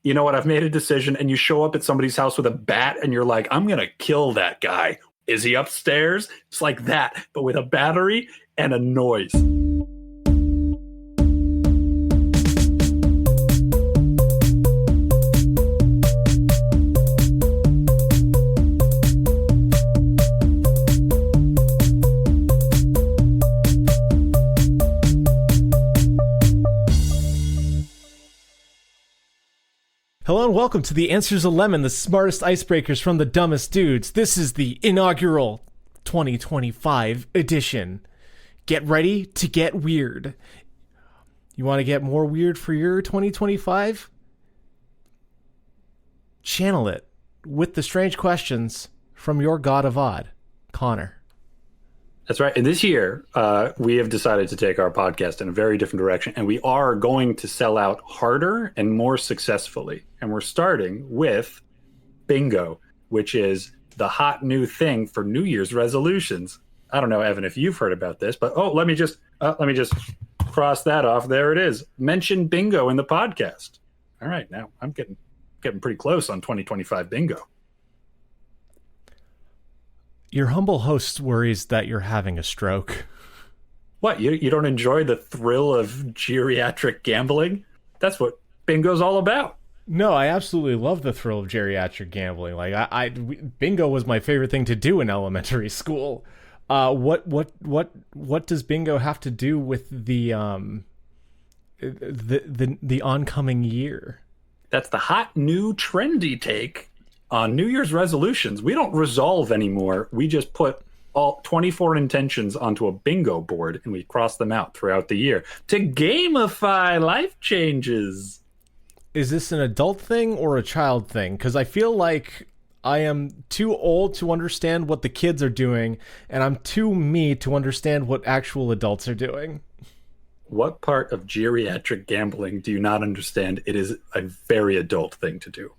you know what, I've made a decision, and you show up at somebody's house with a bat and you're like, I'm going to kill that guy. Is he upstairs? It's like that, but with a battery and a noise. Hello and welcome to The Answers of Lemon, the smartest icebreakers from the dumbest dudes. This is the inaugural 2025 edition. Get ready to get weird. You want to get more weird for your 2025? Channel it with the strange questions from your god of odd, Conor. That's right. And this year, we have decided to take our podcast in a very different direction, and we are going to sell out harder and more successfully. And we're starting with bingo, which is the hot new thing for New Year's resolutions. I don't know, Evan, if you've heard about this, but let me just cross that off. There it is. Mention bingo in the podcast. All right, now I'm getting pretty close on 2025 bingo. Your humble host worries that you're having a stroke. What, you don't enjoy the thrill of geriatric gambling? That's what bingo's all about. No, I absolutely love the thrill of geriatric gambling. Like bingo was my favorite thing to do in elementary school. What does bingo have to do with the oncoming year? That's the hot new trendy take on New Year's resolutions. We don't resolve anymore. We just put all 24 intentions onto a bingo board and we cross them out throughout the year to gamify life changes. Is this an adult thing or a child thing? Because I feel like I am too old to understand what the kids are doing, and I'm too me to understand what actual adults are doing. What part of geriatric gambling do you not understand? It is a very adult thing to do.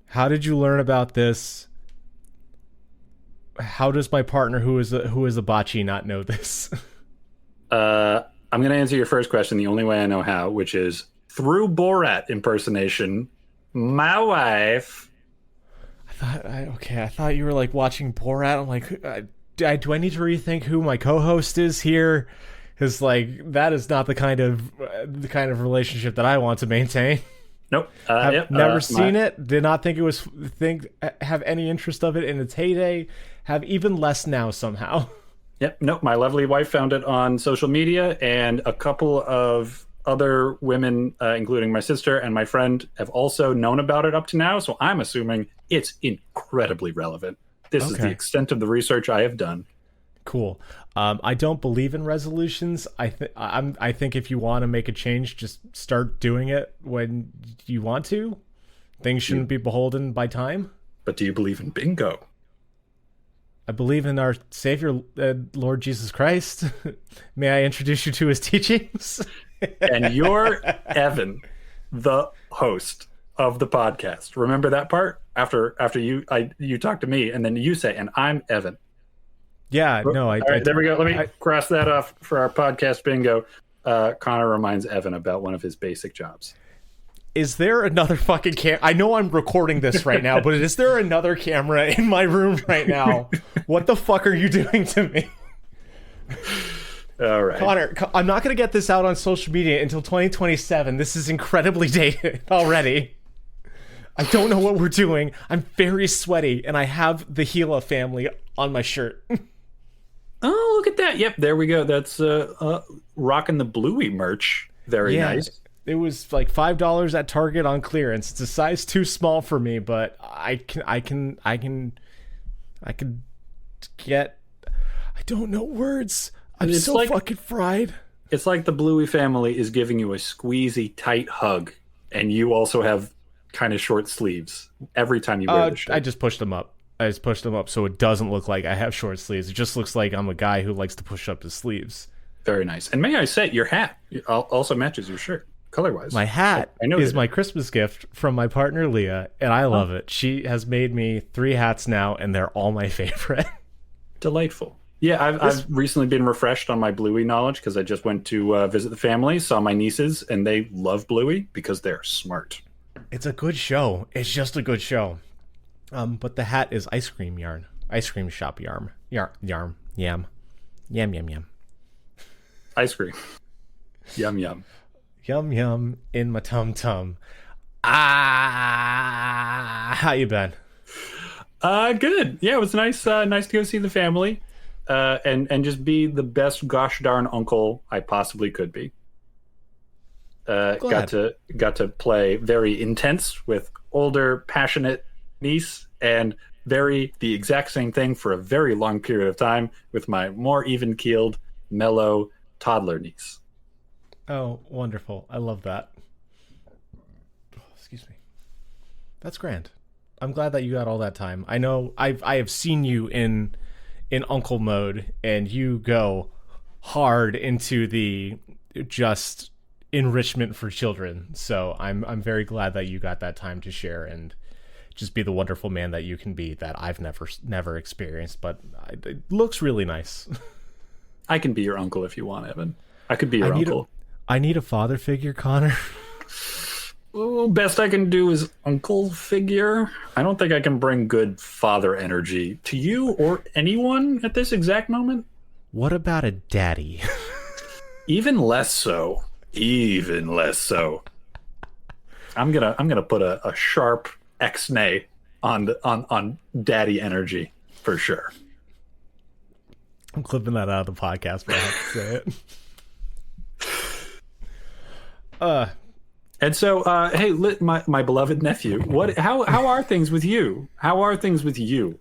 How did you learn about this? How does my partner, who is a bocce, not know this? I'm going to answer your first question the only way I know how, which is through Borat impersonation. My wife. I thought you were like watching Borat. I'm like, do I need to rethink who my co-host is here? Because like that is not the kind of relationship that I want to maintain. Nope. Never seen it. Did not think have any interest of it in its heyday. Have even less now somehow. Yep. Nope. My lovely wife found it on social media, and a couple of other women, including my sister and my friend, have also known about it up to now. So I'm assuming it's incredibly relevant. This is the extent of the research I have done. Cool. I don't believe in resolutions. I think if you want to make a change, just start doing it when you want to. Things shouldn't be beholden by time. But do you believe in bingo? I believe in our Savior, Lord Jesus Christ. May I introduce you to his teachings? And you're Evan, the host of the podcast. Remember that part? After you talk to me, and then you say, and I'm Evan. Yeah, no. All right, there we go. Let me cross that off for our podcast bingo. Conor reminds Evan about one of his basic jobs. Is there another fucking I know I'm recording this right now, but is there another camera in my room right now? What the fuck are you doing to me? All right. Conor, I'm not going to get this out on social media until 2027. This is incredibly dated already. I don't know what we're doing. I'm very sweaty, and I have the Gila family on my shirt. Oh, look at that. Yep, there we go. That's rocking the Bluey merch. Very nice. It was like $5 at Target on clearance. It's a size too small for me, but I can get. I don't know words. I'm so like, fucking fried. It's like the Bluey family is giving you a squeezy, tight hug, and you also have kind of short sleeves every time you wear the shirt. I just pushed them up. So it doesn't look like I have short sleeves. It just looks like I'm a guy who likes to push up his sleeves. Very nice. And may I say, your hat also matches your shirt, color-wise. My hat is my Christmas gift from my partner, Leah, and I love it. She has made me 3 hats now, and they're all my favorite. Delightful. Yeah, This I've recently been refreshed on my Bluey knowledge because I just went to visit the family, saw my nieces, and they love Bluey because they're smart. it's a good show. It's just a good show. But the hat is ice cream yarn. Ice cream shop yarn. Yam. Yam yam yam. Ice cream. Yum, yum. Yum yum in my tum tum. Ah, how you been? Good. Yeah, it was nice to go see the family, and just be the best gosh darn uncle I possibly could be. Glad. Got to play very intense with older, passionate niece, and the exact same thing for a very long period of time with my more even keeled, mellow toddler niece. Oh, wonderful. I love that. Excuse me. That's grand. I'm glad that you got all that time. I know I have seen you in uncle mode, and you go hard into the just enrichment for children. So I'm very glad that you got that time to share and just be the wonderful man that you can be that I've never experienced, but it looks really nice. I can be your uncle if you want, Evan. I could be your uncle. I need a father figure, Connor. Well, best I can do is uncle figure. I don't think I can bring good father energy to you or anyone at this exact moment. What about a daddy? Even less so. Even less so. I'm gonna put a sharp X-nay on daddy energy for sure. I'm clipping that out of the podcast, but I have to say it. And so, hey, my beloved nephew, how are things with you? How are things with you?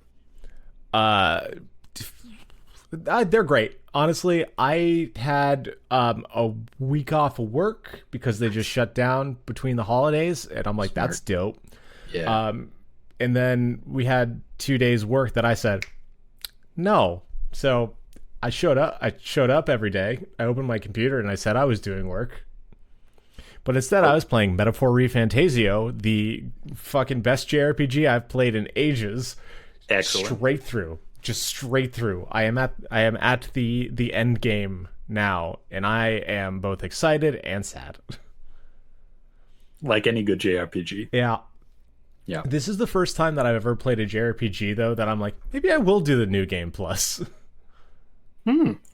They're great. Honestly, I had a week off of work because they just shut down between the holidays, and I'm like, Smart. that's dope. Yeah. And then we had 2 days work that I said no. So I showed up every day. I opened my computer and I said I was doing work. But instead, I was playing Metaphor ReFantasio, the fucking best JRPG I've played in ages. Excellent. Straight through. I am at the end game now, and I am both excited and sad. Like any good JRPG. Yeah. Yeah. This is the first time that I've ever played a JRPG, though, that I'm like, maybe I will do the New Game Plus.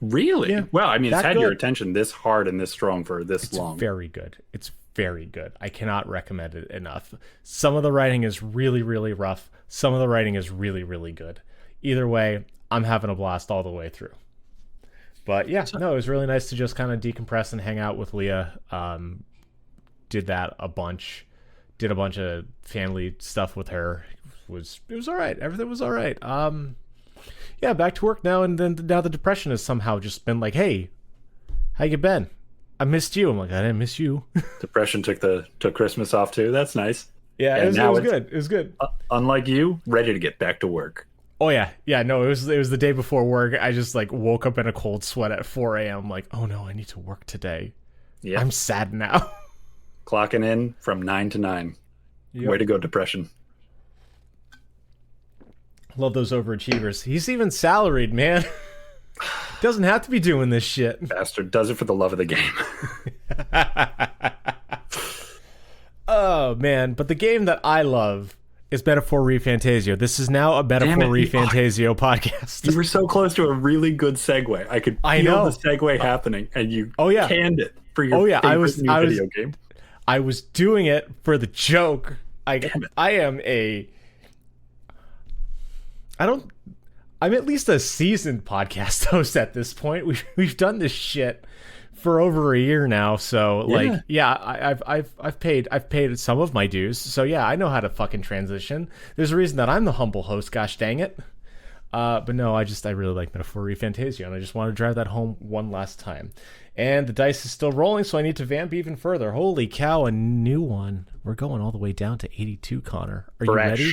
Really? Yeah. Well, I mean, it's That had your good. attention this hard and this strong for this long. Very good. It's very good. I cannot recommend it enough. Some of the writing is really, really rough. Some of the writing is really, really good. Either way, I'm having a blast all the way through. But yeah, no, it was really nice to just kind of decompress and hang out with Leah. Did that a bunch. Did a bunch of family stuff with her. It was all right. Everything was all right. Yeah, back to work now, and then now the depression has somehow just been like, hey, how you been? I missed you. I'm like, I didn't miss you. Depression took Christmas off too. That's nice. Yeah, And it was now good. It was good. Unlike you, ready to get back to work. Oh yeah, no, it was the day before work. I just like woke up in a cold sweat at 4 a.m. I'm like, oh no, I need to work today. Yeah. I'm sad now. Clocking in from 9 to 9. Yep. Way to go, depression. Love those overachievers. He's even salaried, man. Doesn't have to be doing this shit. Bastard does it for the love of the game. Oh man, but the game that I love is Metaphor ReFantasio. This is now a Metaphor ReFantasio podcast. You were so close to a really good segue. I could I feel know. the segue happening, and you yeah. canned it for your Oh, yeah, favorite new video game. I was doing it for the joke. Damn it. I'm at least a seasoned podcast host at this point. We've done this shit for over a year now, so I've paid some of my dues. So yeah, I know how to fucking transition. There's a reason that I'm the humble host, gosh dang it. But no, I really like Metaphor ReFantasio, and I just want to drive that home one last time. And the dice is still rolling, so I need to vamp even further. Holy cow, a new one. We're going all the way down to 82, Connor. Are you ready?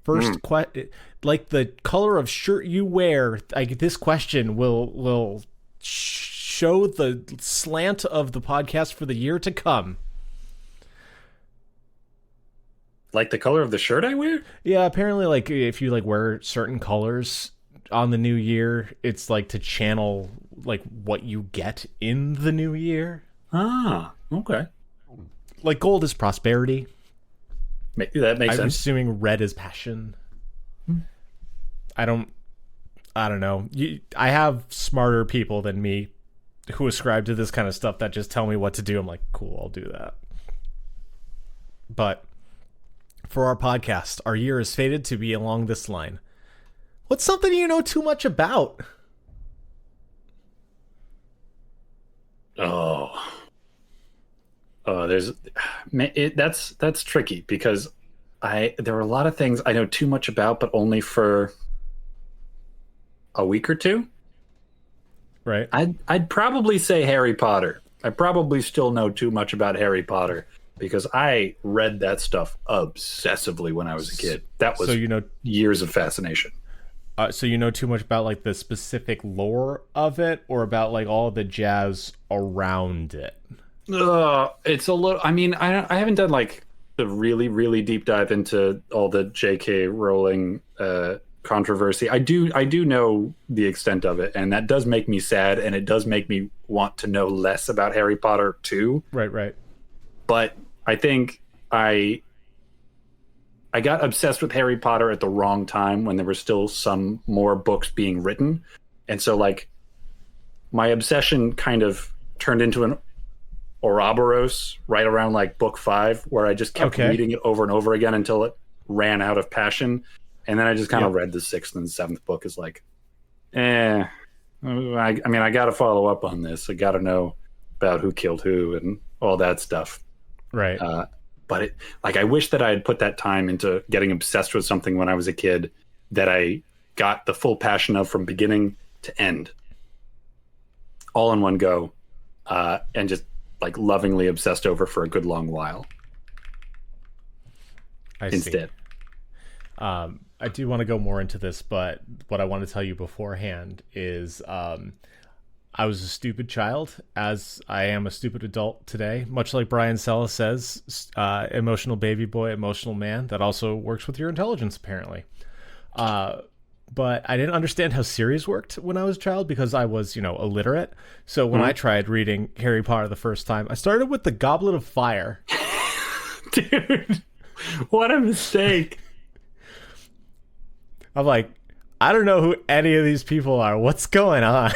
First question, like the color of shirt you wear, like this question will show the slant of the podcast for the year to come. Like the color of the shirt I wear? Yeah, apparently, like if you like wear certain colors on the new year, it's like to channel like what you get in the new year. Ah, okay. Like gold is prosperity. That makes I'm sense. assuming red is passion. I don't know. I have smarter people than me who ascribe to this kind of stuff that just tell me what to do. I'm like, cool, I'll do that. But for our podcast, our year is fated to be along this line. What's something you know too much about? That's tricky because there are a lot of things I know too much about, but only for a week or two. Right. I'd probably say Harry Potter. I probably still know too much about Harry Potter because I read that stuff obsessively when I was a kid. That was years of fascination. So you know too much about like the specific lore of it, or about like all the jazz around it? It's a little. I mean, I haven't done like the really, really deep dive into all the J.K. Rowling controversy. I do know the extent of it, and that does make me sad, and it does make me want to know less about Harry Potter too. Right. But I think I got obsessed with Harry Potter at the wrong time when there were still some more books being written, and so like my obsession kind of turned into an Ouroboros right around like book 5, where I just kept reading it over and over again until it ran out of passion. And then I just kind of read the 6th and 7th book as like, I mean, I got to follow up on this. I got to know about who killed who and all that stuff. Right. But I wish that I had put that time into getting obsessed with something when I was a kid that I got the full passion of from beginning to end, all in one go, and just like lovingly obsessed over for a good long while. Instead. I do want to go more into this, but what I want to tell you beforehand is I was a stupid child, as I am a stupid adult today. Much like Brian Sella says, emotional baby boy, emotional man. That also works with your intelligence, apparently. But I didn't understand how series worked when I was a child because I was, illiterate. So when I tried reading Harry Potter the first time, I started with the Goblet of Fire. Dude, what a mistake. I'm like, I don't know who any of these people are. What's going on?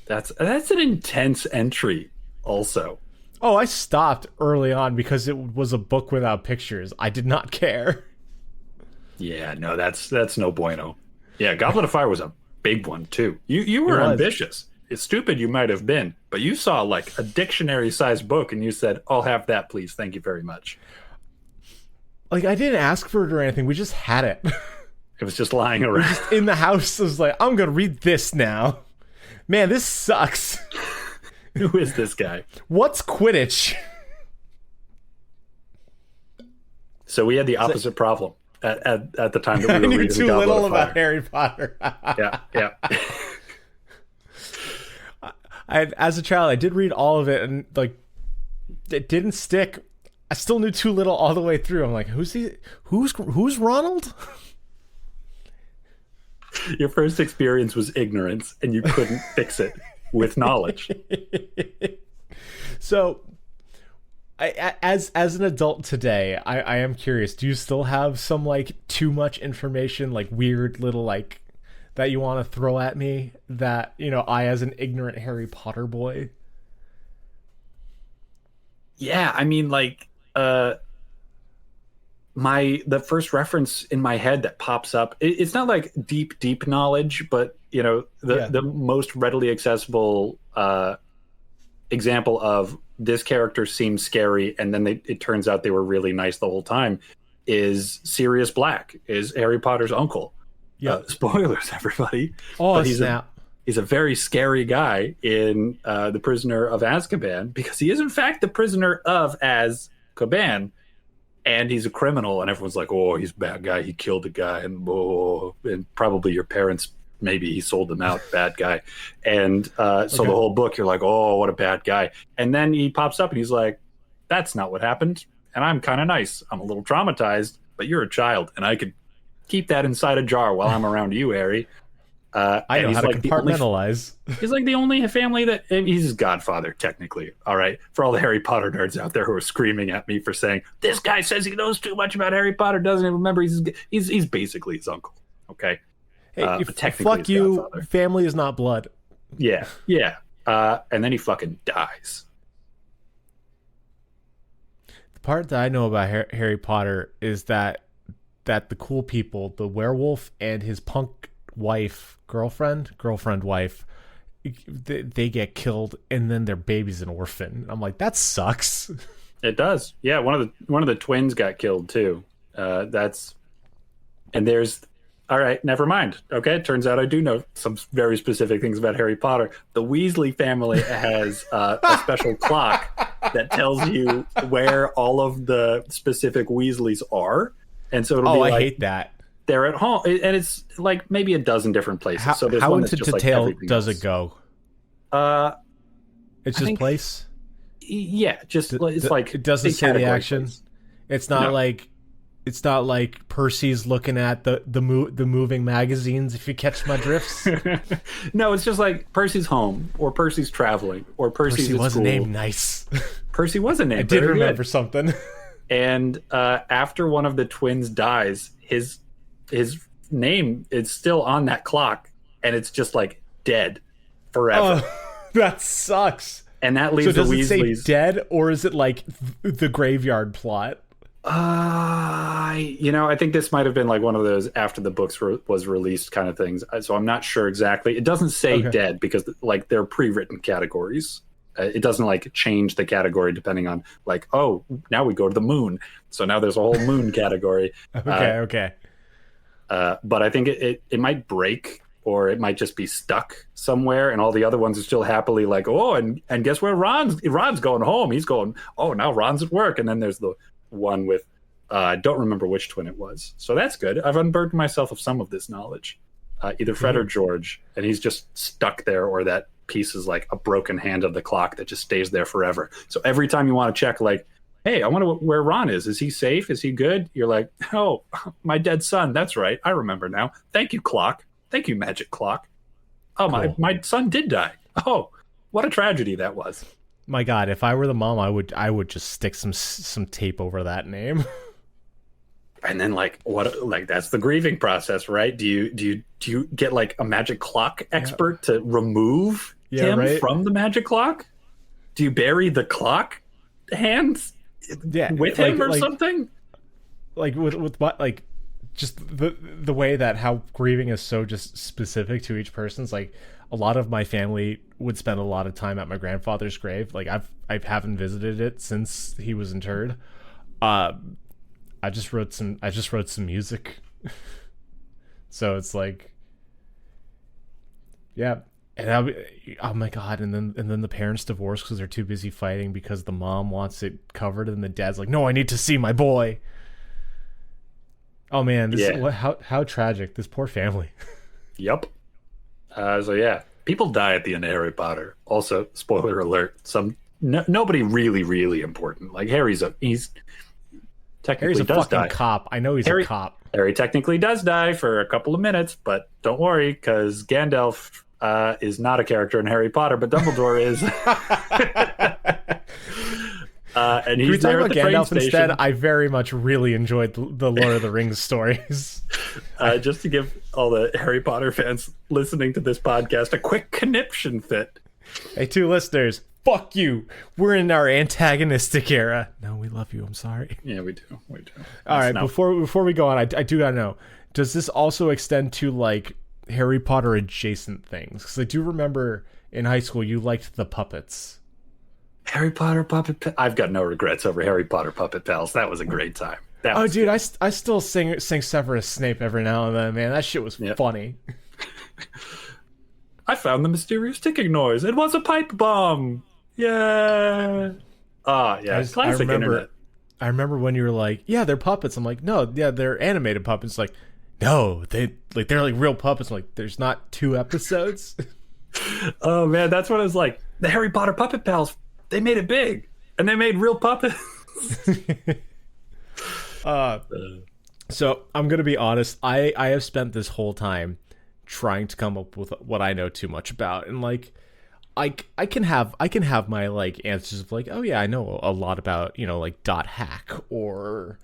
That's an intense entry also. Oh, I stopped early on because it was a book without pictures. I did not care. Yeah, no, that's no bueno. Yeah, Goblet of Fire was a big one too. You were ambitious. It's stupid you might have been, but you saw like a dictionary-sized book and you said, "I'll have that, please. Thank you very much." Like, I didn't ask for it or anything. We just had it. It was just lying around. Just in the house. I was like, I'm going to read this now. Man, this sucks. Who is this guy? What's Quidditch? So we had the opposite problem at the time that we were reading too Goblet little of Fire. about Harry Potter. Yeah. As a child, I did read all of it, and like, it didn't stick. I still knew too little all the way through. I'm like, who's Ronald? Your first experience was ignorance, and you couldn't fix it with knowledge. So, as an adult today, I am curious. Do you still have some like too much information, like weird little like that you want to throw at me? That I, as an ignorant Harry Potter boy. Yeah, I mean, like, the first reference in my head that pops up, it's not like deep knowledge, but the most readily accessible example of this character seems scary and then it turns out they were really nice the whole time is Sirius Black, is Harry Potter's uncle. Spoilers, everybody. Oh, snap. He's a very scary guy in The Prisoner of Azkaban, because he is in fact the prisoner of Azkaban. And he's a criminal, and everyone's like, "Oh, he's a bad guy. He killed a guy, and probably your parents, maybe he sold them out, bad guy." And so the whole book, you're like, "Oh, what a bad guy." And then he pops up, and he's like, "That's not what happened. And I'm kind of nice. I'm a little traumatized, but you're a child, and I could keep that inside a jar while I'm around you, Harry." I know he's how to like the only compartmentalize. he's like the only family that, and he's his godfather technically. All right, for all the Harry Potter nerds out there who are screaming at me for saying this guy says he knows too much about Harry Potter, doesn't even remember he's basically his uncle. Okay, Hey, but technically fuck his you. godfather. Family is not blood. Yeah, yeah. And then he fucking dies. The part that I know about Harry Potter is that the cool people, the werewolf and his punk wife, girlfriend wife, they get killed, and then their baby's an orphan. I'm like, that sucks. It does. Yeah, one of the twins got killed too. That's and there's all right, never mind. Okay, it turns out I do know some very specific things about Harry Potter. The Weasley family has a special clock that tells you where all of the specific Weasleys are, and so it'll be like, I hate that. They're at home, and it's like maybe a dozen different places. So there's how one into that's just detail like does else. it go? I It's just think, place. Yeah, just it's like it doesn't say the action. Place. It's not like Percy's looking at the moving magazines. If you catch my drifts. No, it's just like Percy's home, or Percy's traveling, or Percy was school. named nice. Percy was a name. I did remember something. And after one of the twins dies, his name is still on that clock, and it's just like dead forever. That sucks. And that leaves so does the it Weasleys. say dead, or is it like the graveyard plot? I think this might have been like one of those after the books was released kind of things. So I'm not sure exactly. It doesn't say dead because like they're pre-written categories. It doesn't like change the category depending on like, oh, now we go to the moon. So now there's a whole moon category. Okay. But I think it might break, or it might just be stuck somewhere, and all the other ones are still happily like, oh, and guess where Ron's going home. He's going, oh, now Ron's at work. And then there's the one with, I don't remember which twin it was. So that's good. I've unburdened myself of some of this knowledge. Either Fred or George, and he's just stuck there, or that piece is like a broken hand of the clock that just stays there forever. So every time you want to check, like, hey, I wonder where Ron is. Is he safe? Is he good? You're like, oh, my dead son. That's right. I remember now. Thank you, clock. Thank you, magic clock. Oh, cool. my son did die. Oh, what a tragedy that was. My God, if I were the mom, I would just stick some tape over that name. And then like that's the grieving process, right? Do you get like a magic clock expert to remove him from the magic clock? Do you bury the clock hands with him or something? Like with what, like just the way that how grieving is so just specific to each person's. Like a lot of my family would spend a lot of time at my grandfather's grave. Like I haven't visited it since he was interred. I just wrote some music. So it's like, yeah. And oh my God. And then the parents divorce because they're too busy fighting because the mom wants it covered. And the dad's like, no, I need to see my boy. Oh man. How tragic. This poor family. Yep. So yeah, people die at the end of Harry Potter. Also, spoiler alert, nobody really, really important. Like Harry's a fucking cop. I know he's a cop. Harry technically does die for a couple of minutes, but don't worry, because Gandalf is not a character in Harry Potter, but Dumbledore is. And he's there at the train station. Instead, I very much really enjoyed the Lord of the Rings stories. Just to give all the Harry Potter fans listening to this podcast a quick conniption fit. Hey, two listeners. Fuck you. We're in our antagonistic era. No, we love you. I'm sorry. Yeah, we do. All right, before we go on, I do gotta know. Does this also extend to like Harry Potter adjacent things? Because I do remember in high school you liked the puppets. Harry Potter puppet. I've got no regrets over Harry Potter puppet pals. That was a great time. Dude, I still sing Severus Snape every now and then, man. That shit was funny. I found the mysterious ticking noise. It was a pipe bomb. Yeah. Classic internet. I remember when you were like, yeah, they're puppets. I'm like, no, yeah, they're animated puppets. Like, no, they're like real puppets. I'm like, there's not 2 episodes. Oh man, that's what it was like. The Harry Potter puppet pals, they made it big, and they made real puppets. So I'm gonna be honest. I have spent this whole time trying to come up with what I know too much about. And like I can have my like answers of like, oh yeah, I know a lot about, like .hack, or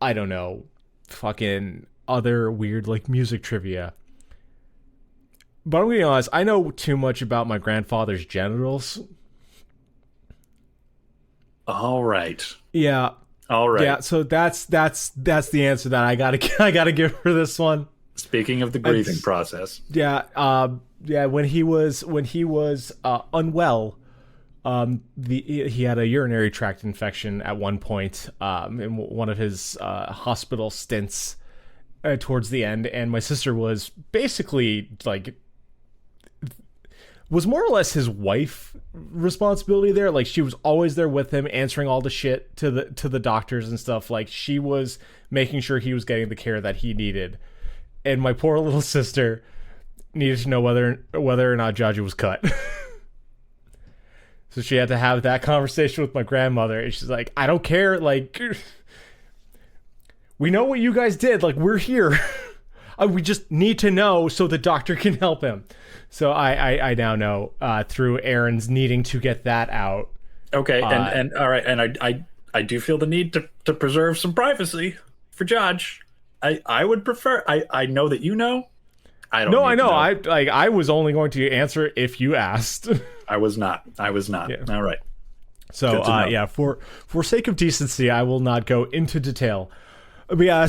I don't know, fucking other weird like music trivia. But I'm gonna be honest, I know too much about my grandfather's genitals. All right. Yeah. All right. Yeah, so that's the answer that I gotta give for this one. Speaking of the grieving process. Yeah, when he was unwell, he had a urinary tract infection at one point, in one of his hospital stints towards the end, and my sister was basically like was more or less his wife responsibility there. Like, she was always there with him, answering all the shit to the doctors and stuff. Like, she was making sure he was getting the care that he needed. And my poor little sister needed to know whether or not Jaji was cut. So she had to have that conversation with my grandmother, and she's like, I don't care, like, we know what you guys did, like, we're here. We just need to know so the doctor can help him. So I now know through Aaron's needing to get that out. Okay, and all right, and I do feel the need to preserve some privacy for Judge. I would prefer. I know that you know. I don't. No, I know. I was only going to answer if you asked. I was not. Yeah. All right. So yeah, for sake of decency, I will not go into detail. But yeah,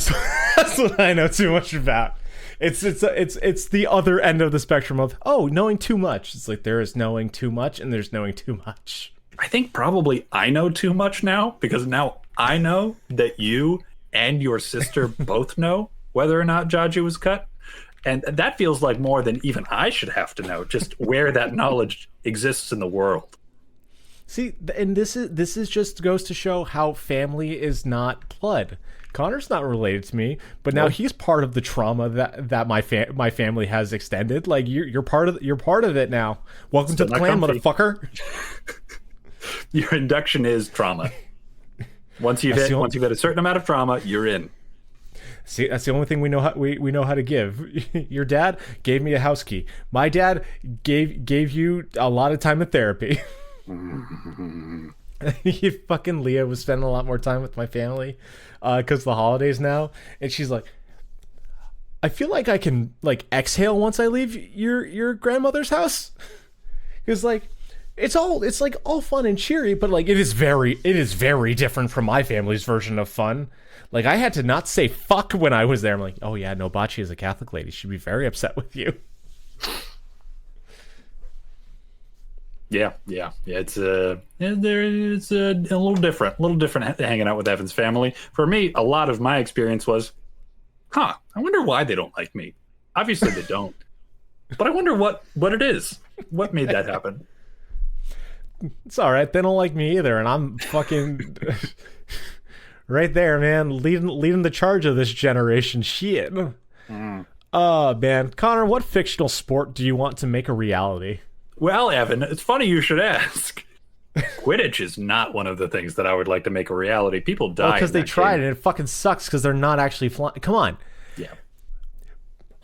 that's what I know too much about. It's the other end of the spectrum of knowing too much. It's like there is knowing too much and there's knowing too much. I think probably I know too much now, because now I know that you and your sister both know whether or not Jaji was cut. And that feels like more than even I should have to know, just where that knowledge exists in the world. See, and this is just goes to show how family is not blood. Connor's not related to me, but now he's part of the trauma that my family has extended. Like, you're part of it now. Welcome to the clan, motherfucker. Your induction is trauma. Once you've hit a certain amount of trauma, you're in. See, that's the only thing we know how to give. Your dad gave me a house key. My dad gave you a lot of time in therapy. Fucking Leah was spending a lot more time with my family because of the holidays now, and she's like, I feel like I can like exhale once I leave your grandmother's house. Because like it's like all fun and cheery, but like it is very different from my family's version of fun. Like, I had to not say fuck when I was there. I'm like, oh yeah, no, Bocce is a Catholic lady. She'd be very upset with you. Yeah. It's a little different hanging out with Evan's family. For me, a lot of my experience was, I wonder why they don't like me. Obviously they don't, but I wonder what it is. What made that happen? It's all right. They don't like me either, and I'm fucking right there, man, leading the charge of this generation. Shit. Oh man, Connor, what fictional sport do you want to make a reality? Well, Evan, it's funny you should ask. Quidditch is not one of the things that I would like to make a reality. People die because they tried and it fucking sucks because they're not actually flying. Come on. Yeah.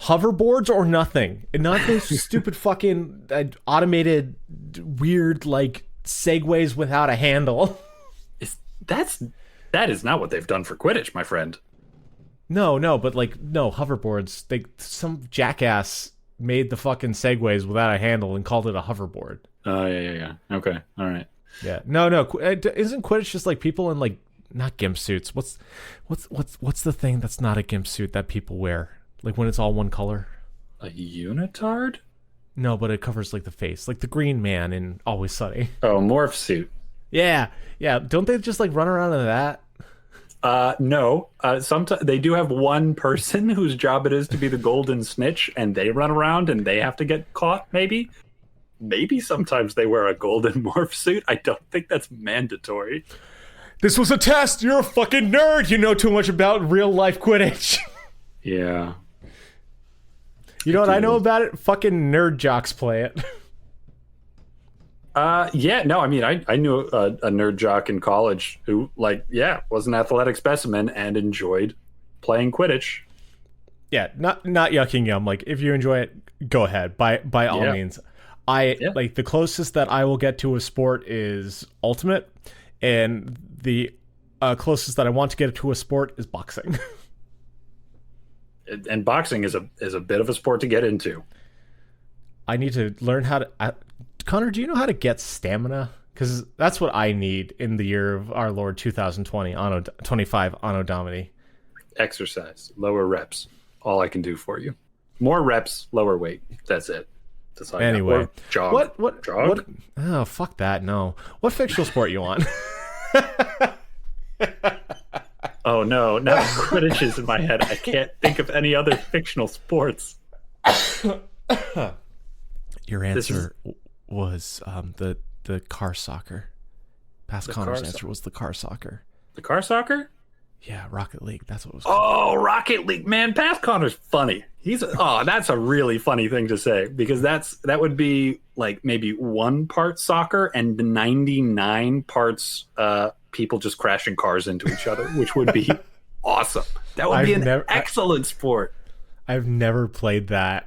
Hoverboards or nothing. And not those stupid fucking automated weird like segways without a handle. That is not what they've done for Quidditch, my friend. No, but like hoverboards. Some jackass made the fucking segways without a handle and called it a hoverboard. Oh, yeah. Okay, all right. Yeah, no. Isn't Quidditch just like people in like not gimp suits? What's the thing that's not a gimp suit that people wear? Like when it's all one color? A unitard? No, but it covers like the face, like the Green Man in Always Sunny. Oh, morph suit. Yeah. Don't they just like run around in that? No. Sometimes they do have one person whose job it is to be the golden snitch, and they run around and they have to get caught. Maybe sometimes they wear a golden morph suit. I don't think that's mandatory. This was a test. You're a fucking nerd. You know too much about real life Quidditch. Yeah. You know what I know about it? Fucking nerd jocks play it. Yeah, no, I mean, I knew a nerd jock in college who, was an athletic specimen and enjoyed playing Quidditch. Yeah, not yucking yum. Like if you enjoy it, go ahead. By all Yeah. means. I Yeah. like the closest that I will get to a sport is Ultimate, and the closest that I want to get to a sport is boxing. And boxing is a bit of a sport to get into. I need to learn how to. Connor, do you know how to get stamina? Because that's what I need in the year of our Lord 2020, Anno 25, Anno Domini. Exercise, lower reps. All I can do for you. More reps, lower weight. That's it. That's all I got. Anyway, Or jog. what? Oh, fuck that. No. What fictional sport you on? Oh no, now Quidditch is in my head. I can't think of any other fictional sports. Your answer was the car soccer. Past Connor's answer was the car soccer. The car soccer? Yeah, Rocket League. That's what it was called. Oh, Rocket League. Man, Pat Connor's funny. That's a really funny thing to say, because that would be like maybe 1 part soccer and 99 parts people just crashing cars into each other, which would be awesome. That would be an excellent sport. I've never played that.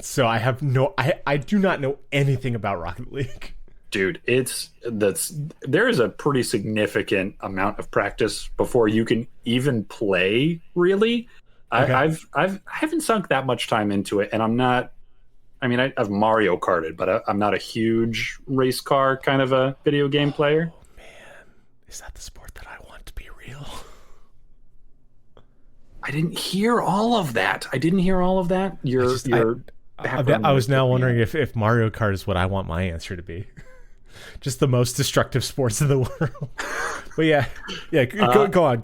So I do not know anything about Rocket League. Dude, there is a pretty significant amount of practice before you can even play, really. Okay. I haven't sunk that much time into it, and I've Mario Karted, but I'm not a huge race car kind of a video game player. Oh man, is that the sport that I want to be real? I didn't hear all of that. I was now wondering if Mario Kart is what I want my answer to be. Just the most destructive sports in the world. But yeah, go on.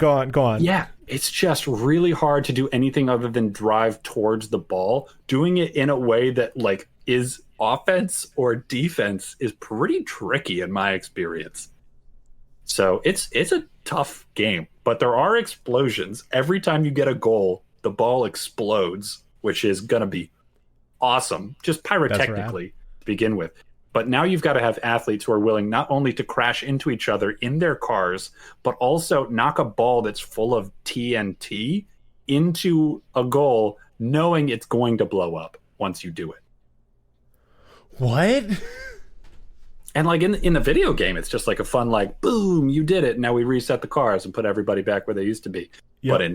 Yeah, it's just really hard to do anything other than drive towards the ball. Doing it in a way that like is offense or defense is pretty tricky in my experience. So it's a tough game, but there are explosions. Every time you get a goal, the ball explodes, which is going to be awesome, just pyrotechnically to begin with. But now you've got to have athletes who are willing not only to crash into each other in their cars, but also knock a ball that's full of TNT into a goal, knowing it's going to blow up once you do it. What? And like in the video game, it's just like a fun, like, boom, you did it. Now we reset the cars and put everybody back where they used to be. Yep. But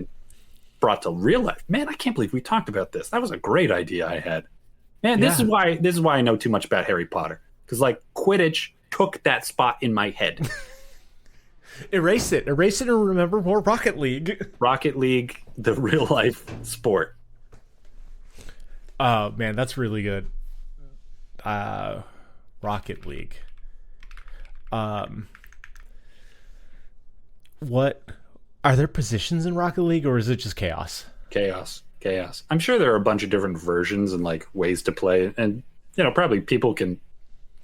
brought to real life, man, I can't believe we talked about this. That was a great idea I had. Man, this is why I know too much about Harry Potter. Because like Quidditch took that spot in my head. Erase it and remember more Rocket League. Rocket League, the real life sport. Oh man, that's really good. Rocket League. What are there positions in Rocket League, or is it just chaos? Chaos. I'm sure there are a bunch of different versions and like ways to play, and probably people can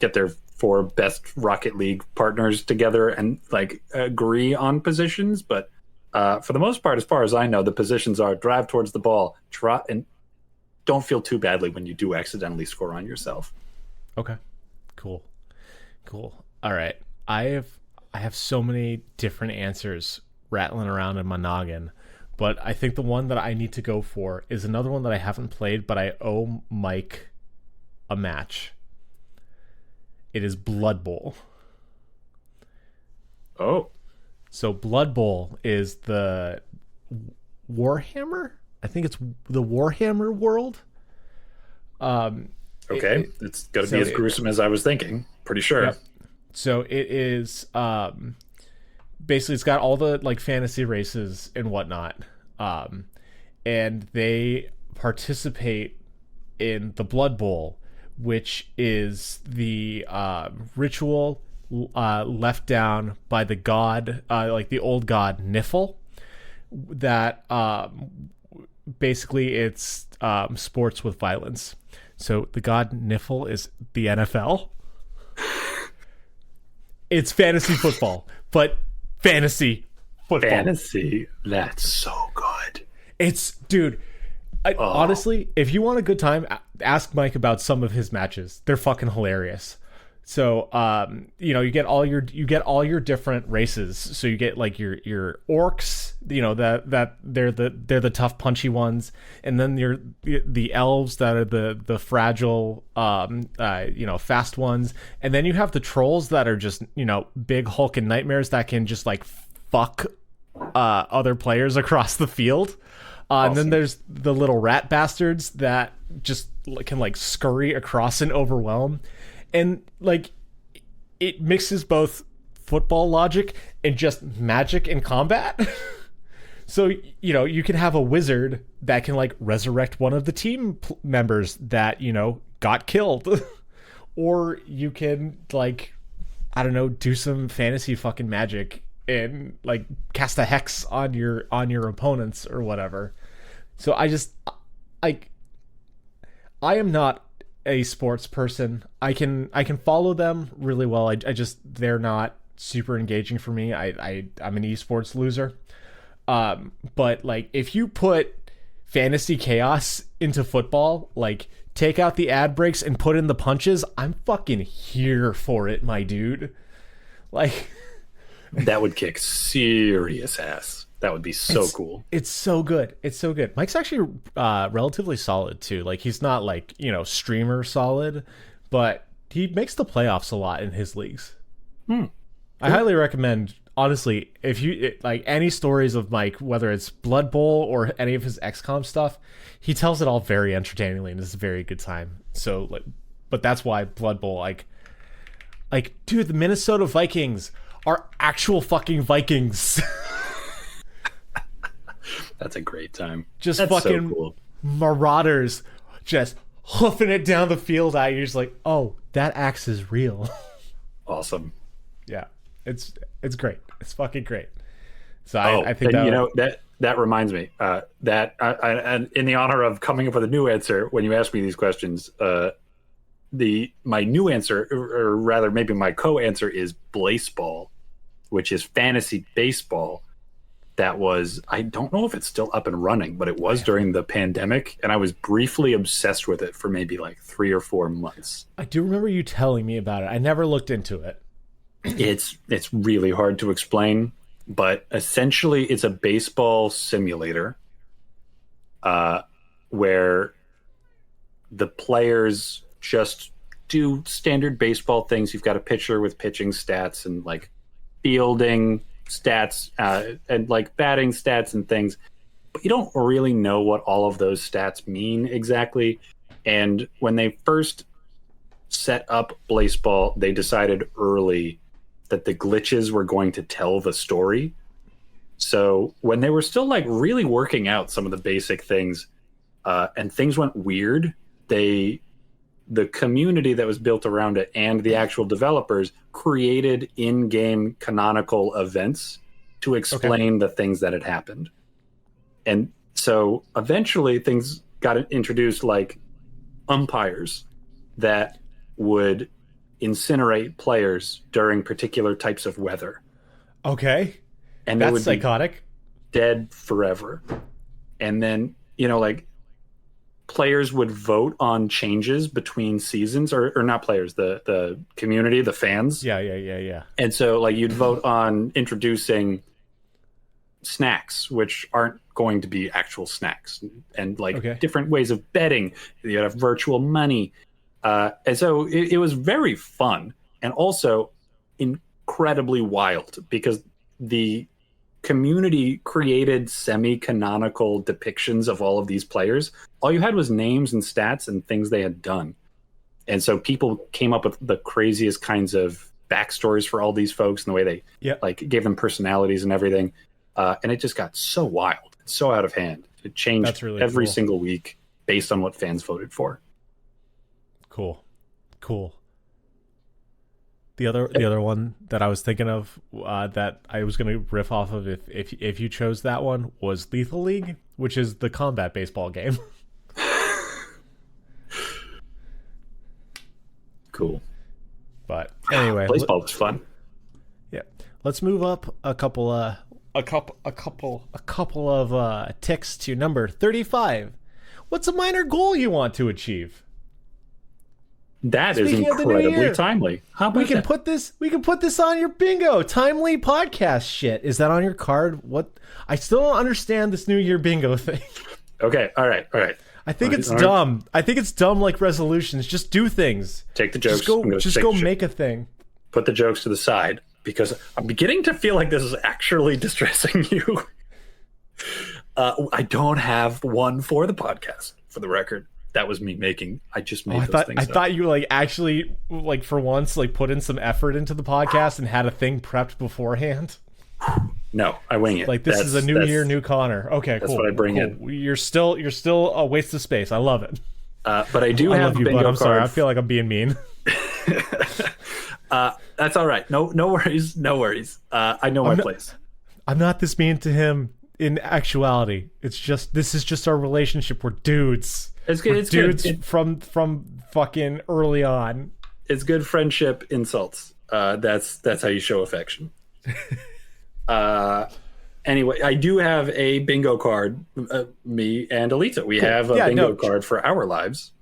get their 4 best Rocket League partners together and like agree on positions. But for the most part, as far as I know, the positions are drive towards the ball, trot, and don't feel too badly when you do accidentally score on yourself. Okay, cool. All right, I have so many different answers rattling around in my noggin, but I think the one that I need to go for is another one that I haven't played, but I owe Mike a match. It is Blood Bowl. Oh. So Blood Bowl is the Warhammer? I think it's the Warhammer world. Okay. It's got to be as gruesome as I was thinking. Pretty sure. Yep. So it is basically it's got all the like fantasy races and whatnot. And they participate in the Blood Bowl, which is the ritual left down by the god, like the old god Niffle, that basically it's sports with violence. So the god Niffle is the NFL. It's fantasy football, but fantasy football. Fantasy, that's so good. It's, dude, honestly, if you want a good time, ask Mike about some of his matches. They're fucking hilarious. So, you get all your different races. So you get like your orcs, that they're the tough, punchy ones, and then the elves that are the fragile, fast ones, and then you have the trolls that are just big hulking nightmares that can just like fuck other players across the field. Awesome. And then there's the little rat bastards that just can like scurry across and overwhelm. And like it mixes both football logic and just magic and combat. So, you can have a wizard that can like resurrect one of the team members that, got killed. Or you can like, I don't know, do some fantasy fucking magic and like cast a hex on your opponents or whatever. So I am not a sports person. I can follow them really well. I just, they're not super engaging for me. I'm an esports loser. But like if you put fantasy chaos into football, like take out the ad breaks and put in the punches, I'm fucking here for it, my dude. Like that would kick serious ass. That would be so cool. It's so good. It's so good. Mike's actually relatively solid too. Like he's not like, streamer solid, but he makes the playoffs a lot in his leagues. I highly recommend, honestly, if you like any stories of Mike, whether it's Blood Bowl or any of his XCOM stuff, he tells it all very entertainingly and it's a very good time. So like, but that's why Blood Bowl, like dude, the Minnesota Vikings are actual fucking Vikings. That's a great time. Just That's fucking so cool. marauders just hoofing it down the field at you. You're just like, oh, that axe is real. Awesome. Yeah, it's great. It's fucking great. So I think that reminds me that and in the honor of coming up with a new answer when you ask me these questions, my new answer, or rather maybe my co-answer, is Blaseball, which is fantasy baseball. That was, I don't know if it's still up and running, but it was during the pandemic, and I was briefly obsessed with it for maybe like 3 or 4 months. I do remember you telling me about it. I never looked into it. It's really hard to explain, but essentially it's a baseball simulator where the players just do standard baseball things. You've got a pitcher with pitching stats and like fielding stats and like batting stats and things, but you don't really know what all of those stats mean exactly. And when they first set up Blaseball, they decided early that the glitches were going to tell the story. So when they were still like really working out some of the basic things and things went weird, the community that was built around it and the actual developers created in-game canonical events to explain the things that had happened. And so eventually things got introduced, like umpires that would incinerate players during particular types of weather. Okay. And that's they would psychotic. be dead forever. And then, like players would vote on changes between seasons, or not players, the community, the fans. Yeah. And so like you'd vote on introducing snacks, which aren't going to be actual snacks, and like different ways of betting. You have virtual money. And so it was very fun and also incredibly wild because the community created semi-canonical depictions of all of these players. All you had was names and stats and things they had done. And so people came up with the craziest kinds of backstories for all these folks and the way they like gave them personalities and everything. And it just got so wild, so out of hand. It changed really every single week based on what fans voted for. Cool. The other one that I was thinking of that I was going to riff off of if you chose that one was Lethal League, which is the combat baseball game. Cool. But anyway, baseball was fun. Yeah. Let's move up a couple of ticks to number 35. What's a minor goal you want to achieve? That is Speaking of the new incredibly year, timely. How about we can that? put this on your bingo. Timely podcast shit. Is that on your card? What? I still don't understand this New Year bingo thing. Okay, all right. I think it's dumb. I think it's dumb like resolutions. Just do things. Take the jokes. Just go make a thing. Put the jokes to the side because I'm beginning to feel like this is actually distressing you. I don't have one for the podcast, for the record. That was me making. I just made those things up. I thought you like actually like for once like put in some effort into the podcast and had a thing prepped beforehand. No, I wing it. Like this is a new year, new Conor. Okay, that's cool. what I bring in. You're still a waste of space. I love it. But I do have love you, bingo bud. I'm sorry. I cards. feel like I'm being mean. That's all right. No worries. No worries. I know my place. I'm not this mean to him in actuality. It's just this is just our relationship. We're dudes. It's good. It's dudes good. from fucking early on. It's good friendship insults. That's how you show affection. Anyway, I do have a bingo card. Me and Alita, we have a bingo card for our lives.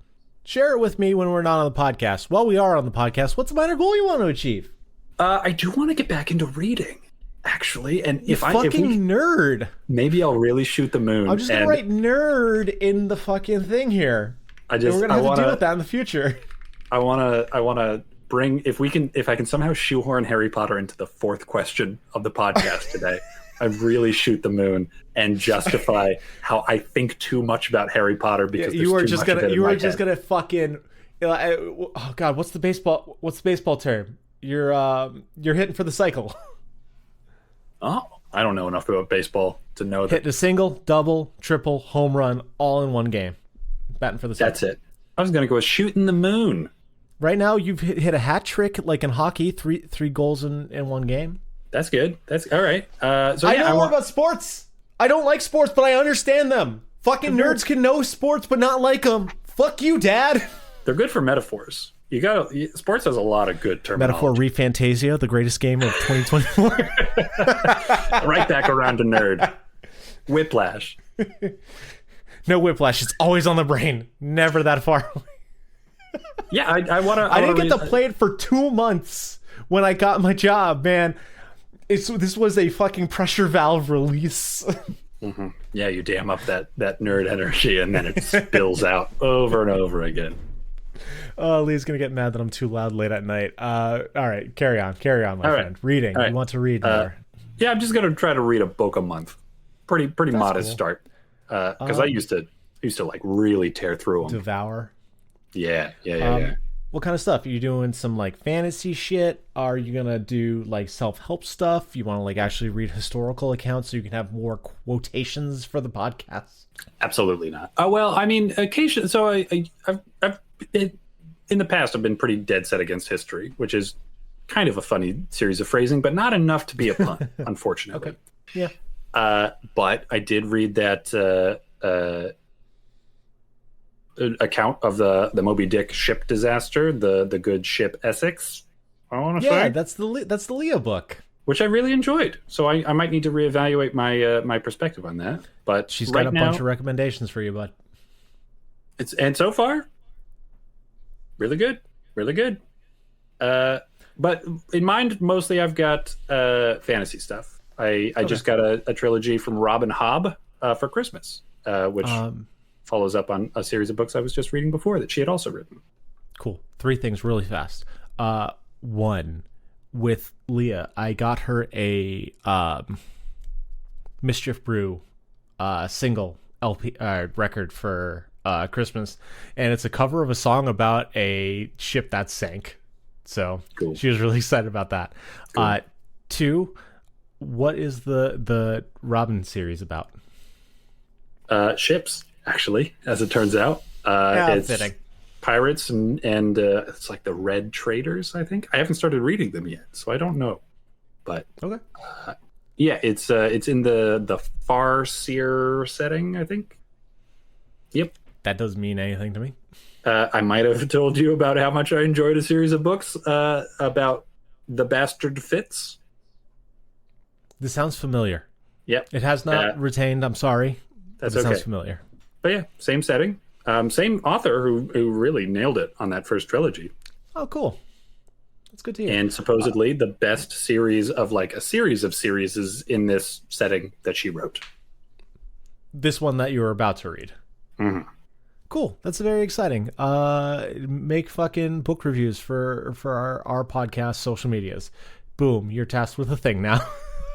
Share it with me when we're not on the podcast. While we are on the podcast, what's the minor goal you want to achieve? I do want to get back into reading, actually. And if we nerd, maybe I'll really shoot the moon. I'm just gonna write nerd in the fucking thing here. We're gonna have to deal with that in the future. I wanna bring if I can somehow shoehorn Harry Potter into the fourth question of the podcast today. I really shoot the moon and justify how I think too much about Harry Potter because you are just gonna fucking oh god, what's the baseball term? You're hitting for the cycle. Oh, I don't know enough about baseball to know that. Hitting a single, double, triple, home run, all in one game. Batting for the cycle. That's it. I was gonna go with shooting the moon. Right now, you've hit a hat trick like in hockey, three goals in one game. That's good. That's all right. I know more about sports. I don't like sports, but I understand them. Fucking nerds can know sports, but not like them. Fuck you, Dad. They're good for metaphors. Sports has a lot of good terminology. Metaphor Refantasia, the greatest game of 2024. Right back around to nerd. Whiplash. No whiplash. It's always on the brain. Never that far away. Yeah, I want to. I didn't get to play it for 2 months when I got my job, man. This was a fucking pressure valve release. Mm-hmm. Yeah, you dam up that nerd energy and then it spills out over and over again. Lee's gonna get mad that I'm too loud late at night. All right, carry on, my friend. Reading. You want to read more? Yeah, I'm just gonna try to read a book a month. Pretty modest start. Because I used to like really tear through them. Devour. Yeah. What kind of stuff? Are you doing some like fantasy shit? Are you gonna do like self-help stuff? You want to like actually read historical accounts so you can have more quotations for the podcast? Absolutely not. Well, I mean, occasionally. So I've in the past I've been pretty dead set against history, which is kind of a funny series of phrasing, but not enough to be a pun, unfortunately. Okay. Yeah. But I did read that account of the Moby Dick ship disaster, the good ship Essex. I want to say. Yeah, that's the Leah book, which I really enjoyed. So I might need to reevaluate my perspective on that. But she's got a bunch of recommendations for you, bud. And so far, really good. But in mind, mostly I've got fantasy stuff. I just got a trilogy from Robin Hobb for Christmas, which follows up on a series of books I was just reading before that she had also written. Cool. 3 things really fast. 1, with Leah, I got her a Mischief Brew single LP record for Christmas, and it's a cover of a song about a ship that sank. So cool. She was really excited about that. Cool. 2, what is the Robin series about? Ships, actually, as it turns out. It's fitting. Pirates and it's like the Red Traders, I think. I haven't started reading them yet, so I don't know. But okay. Yeah, it's in the Farseer setting, I think. Yep. That doesn't mean anything to me. I might have told you about how much I enjoyed a series of books about the Bastard Fitz. This sounds familiar. Yep. It has not retained, I'm sorry. That's it okay. Sounds familiar. But yeah, same setting. Same author who really nailed it on that first trilogy. Oh, cool. That's good to hear. And supposedly the best series of like a series of series is in this setting that she wrote. This one that you were about to read. Mm-hmm. Cool. That's very exciting. Make fucking book reviews for our podcast social medias. Boom. You're tasked with a thing now.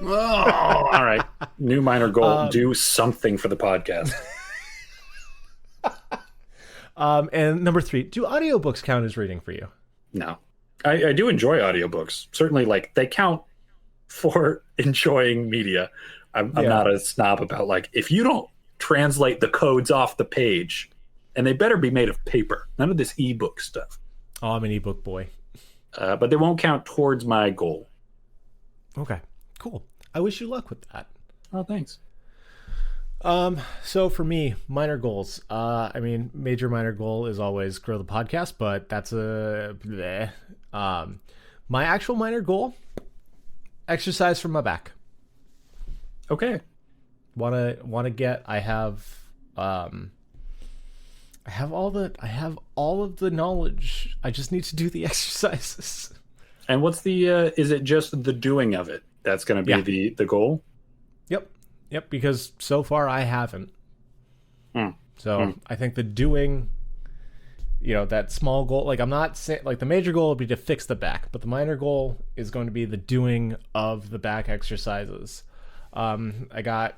Oh, all right. New minor goal. Do something for the podcast. And number 3, do audiobooks count as reading for you? No. I do enjoy audiobooks. Certainly, like, they count for enjoying media. I'm not a snob about, like, if you don't translate the codes off the page, and they better be made of paper. None of this ebook stuff. Oh, I'm an ebook boy. But they won't count towards my goal. Okay, cool. I wish you luck with that. Oh, thanks. So for me, minor goals. Major minor goal is always grow the podcast, but that's a bleh. My actual minor goal, exercise for my back. Okay. Wanna get. I have all of the knowledge. I just need to do the exercises. And what's the is it just the doing of it that's going to be the goal? Yep, because so far I haven't. I think the doing, that small goal, like I'm not saying, like the major goal would be to fix the back, but the minor goal is going to be the doing of the back exercises. I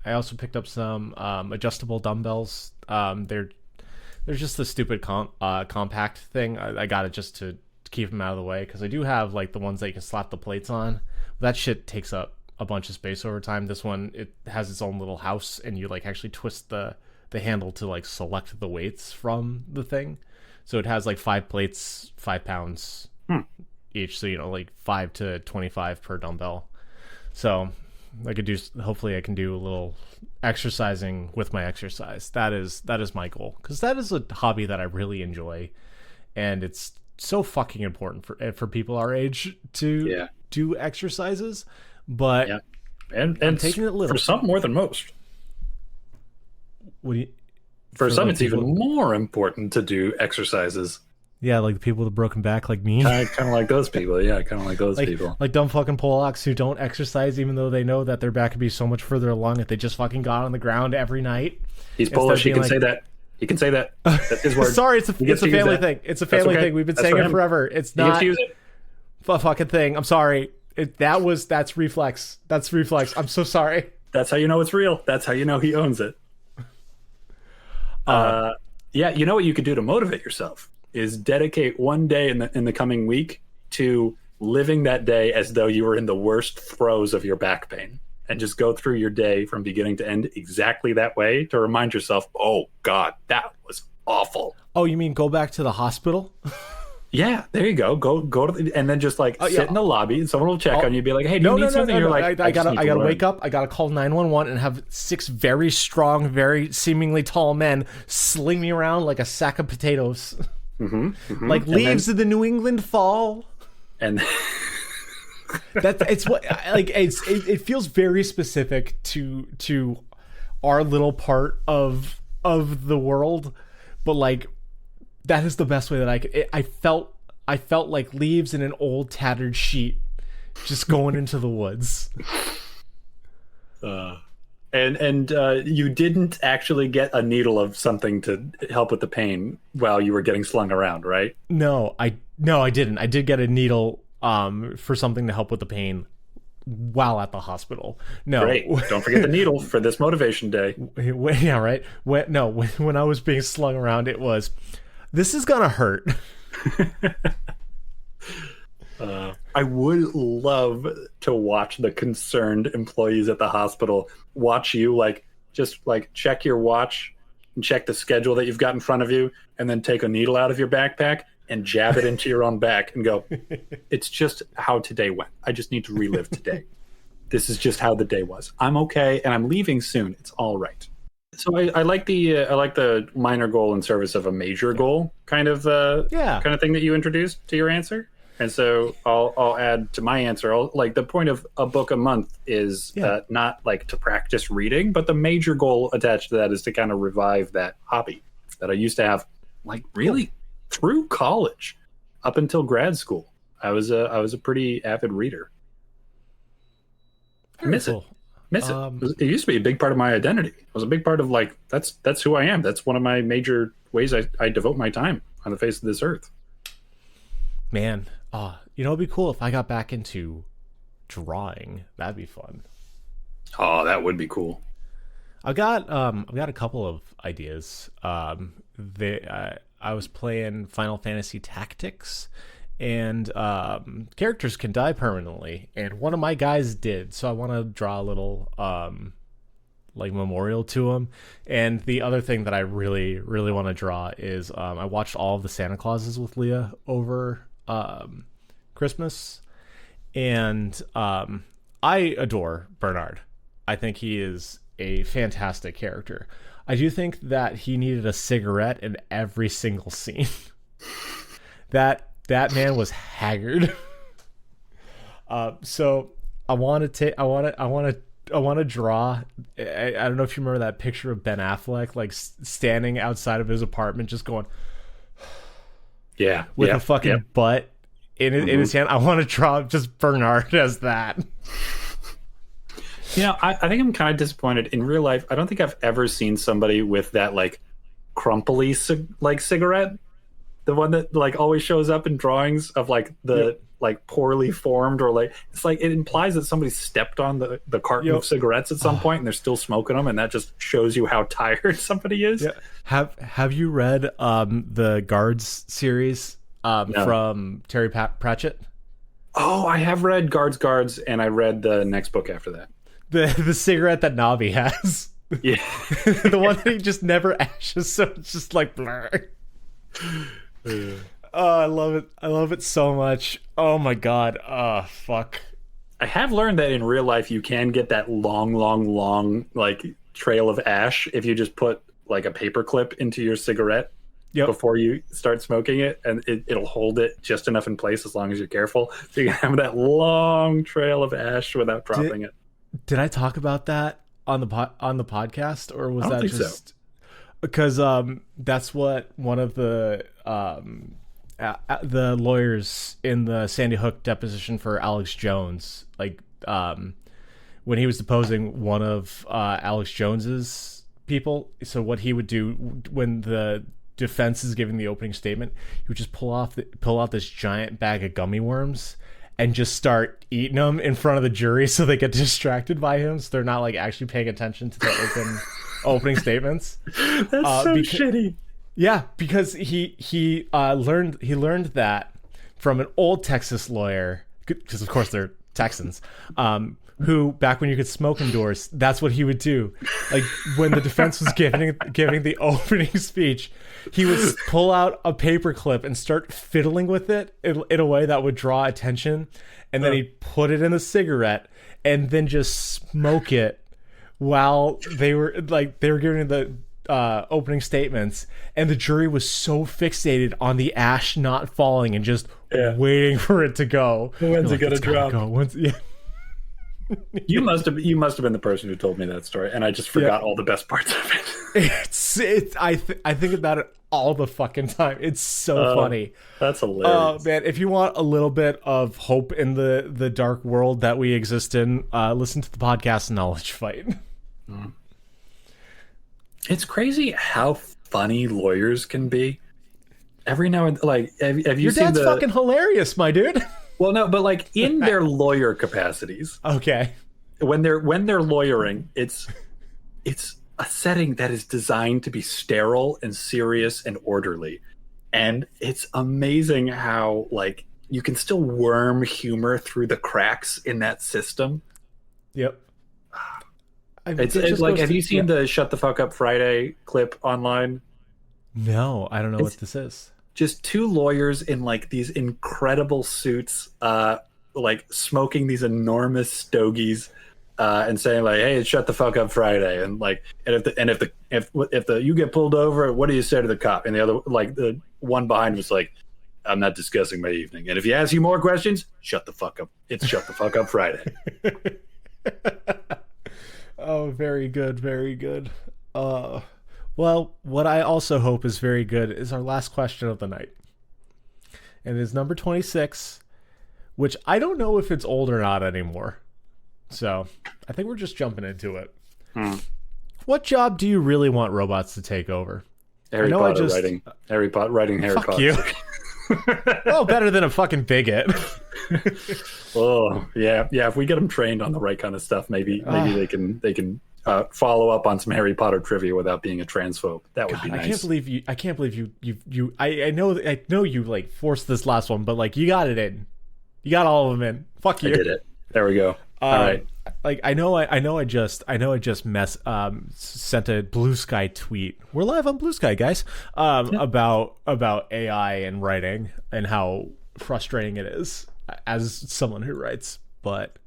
also picked up some adjustable dumbbells. They're just the stupid compact thing. I got it just to keep them out of the way, because I do have like the ones that you can slap the plates on. That shit takes up a bunch of space over time. This one, it has its own little house, and you like actually twist the handle to like select the weights from the thing. So it has like 5 plates, 5 pounds each. So, like 5 to 25 per dumbbell. So hopefully I can do a little exercising with my exercise. That is my goal, because that is a hobby that I really enjoy. And it's so fucking important for people our age to do exercises. But and I'm taking it little. For some more than most. For some, it's even more important to do exercises. Yeah, like the people with a broken back, like me. Kind of like those people. Yeah, kind of like those people. Like dumb fucking Polacks who don't exercise, even though they know that their back could be so much further along if they just fucking got on the ground every night. He's Polish. He can say that. He can say that. That's his word. Sorry, it's a family thing. It's a family thing. We've been saying it forever. It's not a fucking thing. I'm sorry. That's reflex. That's reflex. I'm so sorry. That's how you know it's real. That's how you know he owns it. You know what you could do to motivate yourself is dedicate one day in the coming week to living that day as though you were in the worst throes of your back pain, and just go through your day from beginning to end exactly that way to remind yourself, oh God, that was awful. Oh, you mean go back to the hospital? Yeah, there you go. Go to and then just sit in the lobby, and someone will check on you, and be like, "Hey, do you need something?" You're like, I gotta wake up. I gotta call 911 and have 6 very strong, very seemingly tall men sling me around like a sack of potatoes, like leaves of the New England fall. And it feels very specific to our little part of the world, but like. That is the best way that I could. I felt like leaves in an old tattered sheet, just going into the woods. And you didn't actually get a needle of something to help with the pain while you were getting slung around, right? No, I didn't. I did get a needle for something to help with the pain while at the hospital. No, great. Don't forget the needle for this motivation day. Yeah, right. When I was being slung around, it was. This is gonna hurt. I would love to watch the concerned employees at the hospital watch you just check your watch and check the schedule that you've got in front of you, and then take a needle out of your backpack and jab it into your own back and go, it's just how today went. I just need to relive today. This is just how the day was. I'm okay, and I'm leaving soon. It's all right. So I like the minor goal in service of a major goal kind of thing that you introduced to your answer. And so I'll add to my answer. Like the point of a book a month is Yeah. not like to practice reading, but the major goal attached to that is to kind of revive that hobby that I used to have, like really through college, up until grad school. I was a pretty avid reader. I Very miss it. cool. Miss it. It used to be a big part of my identity. It was a big part of like that's who I am. That's one of my major ways I devote my time on the face of this earth. Man, it'd be cool if I got back into drawing. That'd be fun. Oh, that would be cool. I've got a couple of ideas. I was playing Final Fantasy Tactics, and characters can die permanently, and one of my guys did. So I want to draw a little like memorial to him. And the other thing that I really really want to draw is I watched all of the Santa Clauses with Leah over Christmas, and I adore Bernard. I think he is a fantastic character. I do think that he needed a cigarette in every single scene. that man was haggard. So I want to draw. I don't know if you remember that picture of Ben Affleck like standing outside of his apartment, just going, yeah, with a fucking butt in his hand. I want to draw just Bernard as that. I think I'm kind of disappointed in real life. I don't think I've ever seen somebody with that like crumply like cigarette, the one that like always shows up in drawings of like the like poorly formed, or like it's like it implies that somebody stepped on the carton of cigarettes at some point and they're still smoking them, and that just shows you how tired somebody is. Yeah. Have you read the Guards series from Terry Pratchett? Oh, I have read Guards, and I read the next book after that. The cigarette that Navi has. Yeah. The one that he just never ashes, so it's just like blur. Oh, I love it. I love it so much. Oh my god. Oh, fuck. I have learned that in real life you can get that long like trail of ash if you just put like a paper clip into your cigarette before you start smoking it, and it'll hold it just enough in place as long as you're careful. So you can have that long trail of ash without dropping it. Did I talk about that on the podcast, or was that just so. Because that's what one of the lawyers in the Sandy Hook deposition for Alex Jones, like when he was deposing one of Alex Jones's people. So what he would do when the defense is giving the opening statement, he would just pull out this giant bag of gummy worms and just start eating them in front of the jury so they get distracted by him, so they're not like actually paying attention to the opening statements. That's so shitty. Yeah, because he learned that from an old Texas lawyer, because of course they're Texans, who back when you could smoke indoors, that's what he would do. Like when the defense was giving the opening speech, he would pull out a paper clip and start fiddling with it in a way that would draw attention, and then he'd put it in the cigarette and then just smoke it while they were giving the opening statements, and the jury was so fixated on the ash not falling and just waiting for it to go. When's it gonna drop? Yeah. You must have been the person who told me that story, and I just forgot all the best parts of it. I think about it all the fucking time. It's so funny. That's hilarious. Oh man, if you want a little bit of hope in the dark world that we exist in, listen to the podcast Knowledge Fight. It's crazy how funny lawyers can be. Every now and like, have you Your seen dad's fucking hilarious, my dude. Well, no, but like in their lawyer capacities, Okay. when they're lawyering, it's a setting that is designed to be sterile and serious and orderly, and it's amazing how like you can still worm humor through the cracks in that system. Yep. It's like, have you seen the "Shut the Fuck Up Friday" clip online? No, I don't know what this is. Just two lawyers in like these incredible suits, like smoking these enormous stogies, and saying like, "Hey, it's Shut the Fuck Up Friday," and like, if the you get pulled over, what do you say to the cop? And the other, like the one behind was like, I'm not discussing my evening. And if you ask you more questions, shut the fuck up. It's Shut the Fuck Up Friday. Oh, very good, very good. Well, what I also hope is very good is our last question of the night. And it is number 26, which I don't know if it's old or not anymore. So I think we're just jumping into it. What job do you really want robots to take over? Harry Potter writing Harry Fuck Potter. You. Well, better than a fucking bigot. Oh yeah. If we get them trained on the right kind of stuff, maybe they can follow up on some Harry Potter trivia without being a transphobe. That would be nice. I can't believe you. I know you like forced this last one, but like you got it in. You got all of them in. Fuck you. I did it. There we go. All right. Like I know I just sent a BlueSky tweet. We're live on BlueSky, guys. About AI and writing and how frustrating it is as someone who writes. But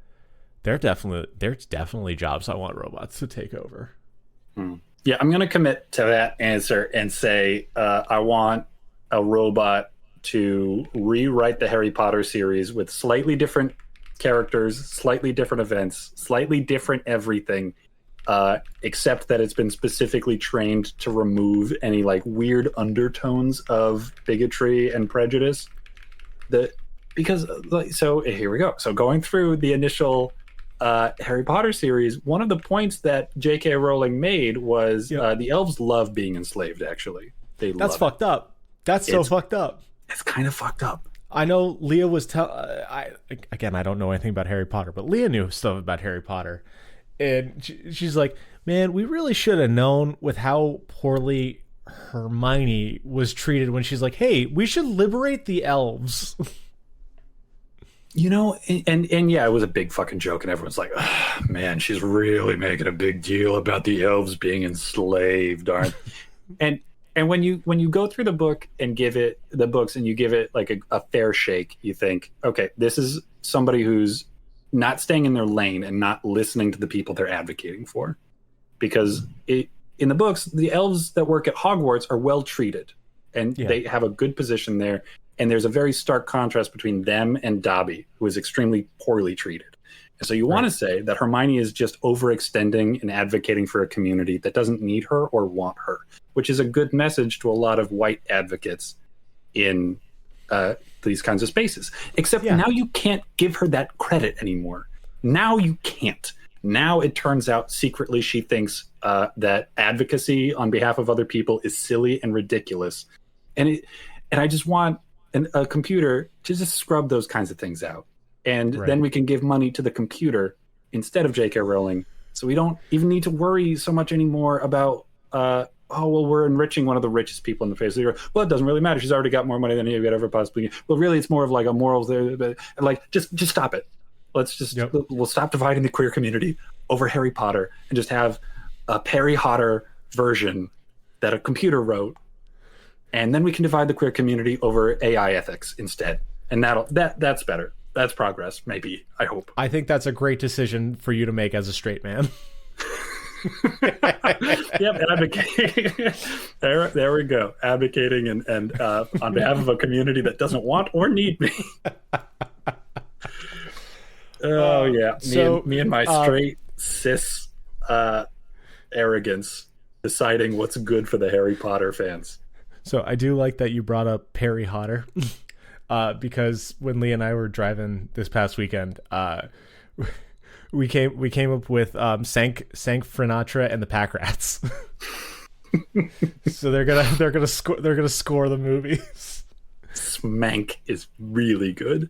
there's definitely jobs I want robots to take over. Yeah, I'm gonna commit to that answer and say I want a robot to rewrite the Harry Potter series with slightly different characters, slightly different events, slightly different everything, except that it's been specifically trained to remove any like weird undertones of bigotry and prejudice. So here we go. So going through the initial Harry Potter series, one of the points that J.K. Rowling made was the elves love being enslaved. Actually, that's fucked up. That's so fucked up. It's kind of fucked up. I know Leah was I don't know anything about Harry Potter, but Leah knew stuff about Harry Potter. And she's like, man, we really should have known with how poorly Hermione was treated when she's like, hey, we should liberate the elves. You know, and yeah, it was a big fucking joke, and everyone's like, oh, man, she's really making a big deal about the elves being enslaved, aren't And when you go through the book and give it the books and you give it like a fair shake, you think, okay, this is somebody who's not staying in their lane and not listening to the people they're advocating for. Because in the books, the elves that work at Hogwarts are well treated and they have a good position there. And there's a very stark contrast between them and Dobby, who is extremely poorly treated. And so you want to say that Hermione is just overextending and advocating for a community that doesn't need her or want her, which is a good message to a lot of white advocates in these kinds of spaces. Except now you can't give her that credit anymore. Now you can't. Now it turns out secretly she thinks that advocacy on behalf of other people is silly and ridiculous. And I just want a computer to just scrub those kinds of things out. And then we can give money to the computer instead of J.K. Rowling. So we don't even need to worry so much anymore about, we're enriching one of the richest people in the face of the earth. Well, it doesn't really matter. She's already got more money than you could ever possibly get. Well, really, it's more of like a moral, like, just stop it. Let's just, we'll stop dividing the queer community over Harry Potter and just have a Perry Hotter version that a computer wrote. And then we can divide the queer community over AI ethics instead. And that's better. That's progress, maybe. I hope. I think that's a great decision for you to make as a straight man. Yep, advocating. There we go. Advocating and on behalf of a community that doesn't want or need me. Oh yeah, me and my straight cis arrogance deciding what's good for the Harry Potter fans. So I do like that you brought up Perry Hotter. Because when Lee and I were driving this past weekend, we came up with Sank Frinatra and the Pack Rats. So they're gonna score the movies. Smank is really good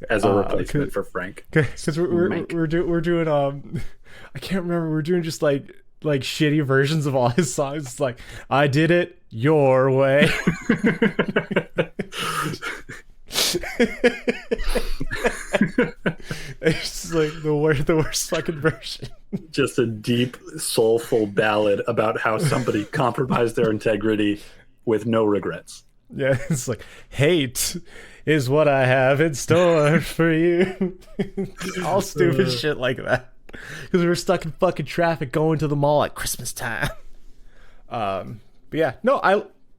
as a replacement for Frank. Because we're doing I can't remember, we're doing just like shitty versions of all his songs. It's like, I did it your way. It's like the worst fucking version. Just a deep, soulful ballad about how somebody compromised their integrity with no regrets. Yeah, it's like, hate is what I have in store for you. All stupid shit like that. Because we were stuck in fucking traffic going to the mall at Christmas time. But yeah, no,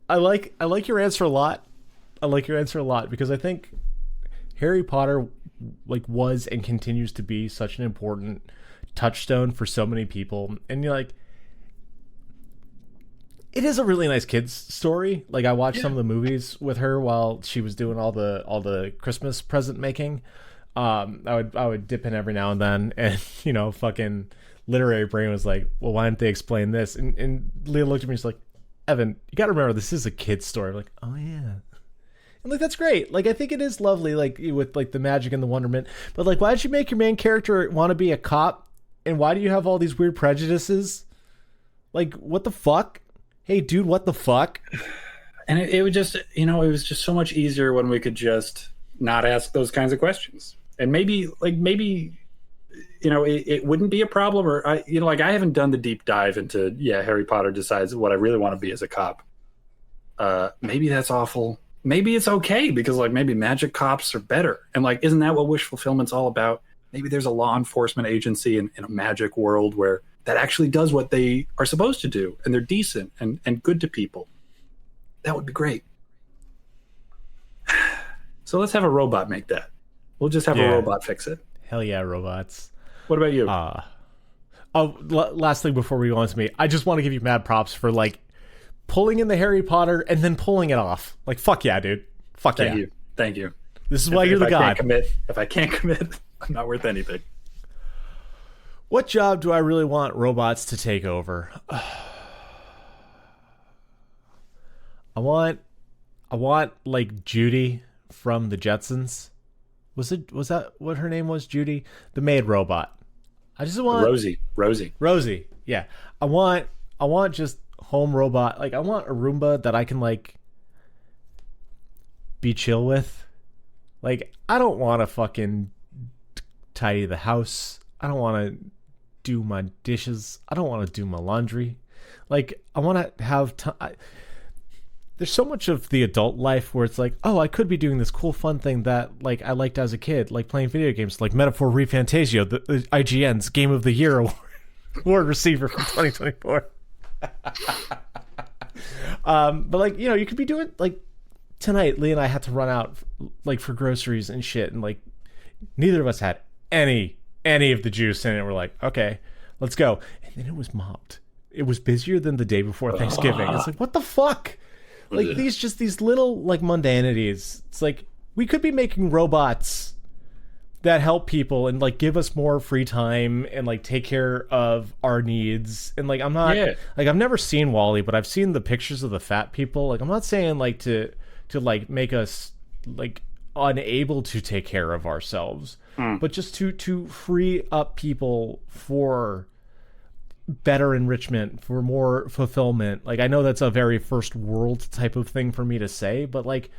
I like your answer a lot. like your answer a lot because I think Harry Potter like was and continues to be such an important touchstone for so many people. And you're like, it is a really nice kids story. Like I watched some of the movies with her while she was doing all the Christmas present making. I would dip in every now and then, and fucking literary brain was like, well, why didn't they explain this? And Leah looked at me and was like, Evan, you got to remember this is a kid's story. I'm like, oh yeah. And like that's great. Like I think it is lovely, like with like the magic and the wonderment. But like, why did you make your main character want to be a cop? And why do you have all these weird prejudices? Like, what the fuck? Hey, dude, what the fuck? And it would just, it was just so much easier when we could just not ask those kinds of questions. And maybe, it wouldn't be a problem. Or, I haven't done the deep dive into, Harry Potter decides what I really want to be as a cop. Maybe that's awful. Maybe it's okay because, like, maybe magic cops are better. And, like, isn't that what wish fulfillment's all about? Maybe there's a law enforcement agency in a magic world where that actually does what they are supposed to do, and they're decent and good to people. That would be great. So let's have a robot make that. We'll just have a robot fix it. Hell yeah, robots. What about you? Last thing before we go on to me, I just want to give you mad props for like pulling in the Harry Potter and then pulling it off. Like, fuck yeah, dude. Fuck yeah. Thank you. This is why you're the god. If I can't commit, I'm not worth anything. What job do I really want robots to take over? I want like Judy from the Jetsons. Was that what her name was? Judy, the maid robot. I just want Rosie. Yeah. I want just home robot. Like I want a Roomba that I can like be chill with. Like I don't want to fucking tidy the house. I don't want to do my dishes. I don't want to do my laundry. Like I want to have time. There's so much of the adult life where it's like, oh, I could be doing this cool fun thing that like I liked as a kid, like playing video games, like Metaphor ReFantasio, the IGN's Game of the Year award receiver from 2024. But like, you could be doing like tonight, Lee and I had to run out like for groceries and shit, and like neither of us had any of the juice in it. We're like, okay, let's go. And then it was mobbed. It was busier than the day before Thanksgiving. It's like, what the fuck? Like these little like mundanities. It's like we could be making robots that help people and like give us more free time and like take care of our needs. And like I'm not like I've never seen Wall-E, but I've seen the pictures of the fat people. Like I'm not saying like to like make us like unable to take care of ourselves, but just to free up people for better enrichment, for more fulfillment. Like I know that's a very first world type of thing for me to say, but like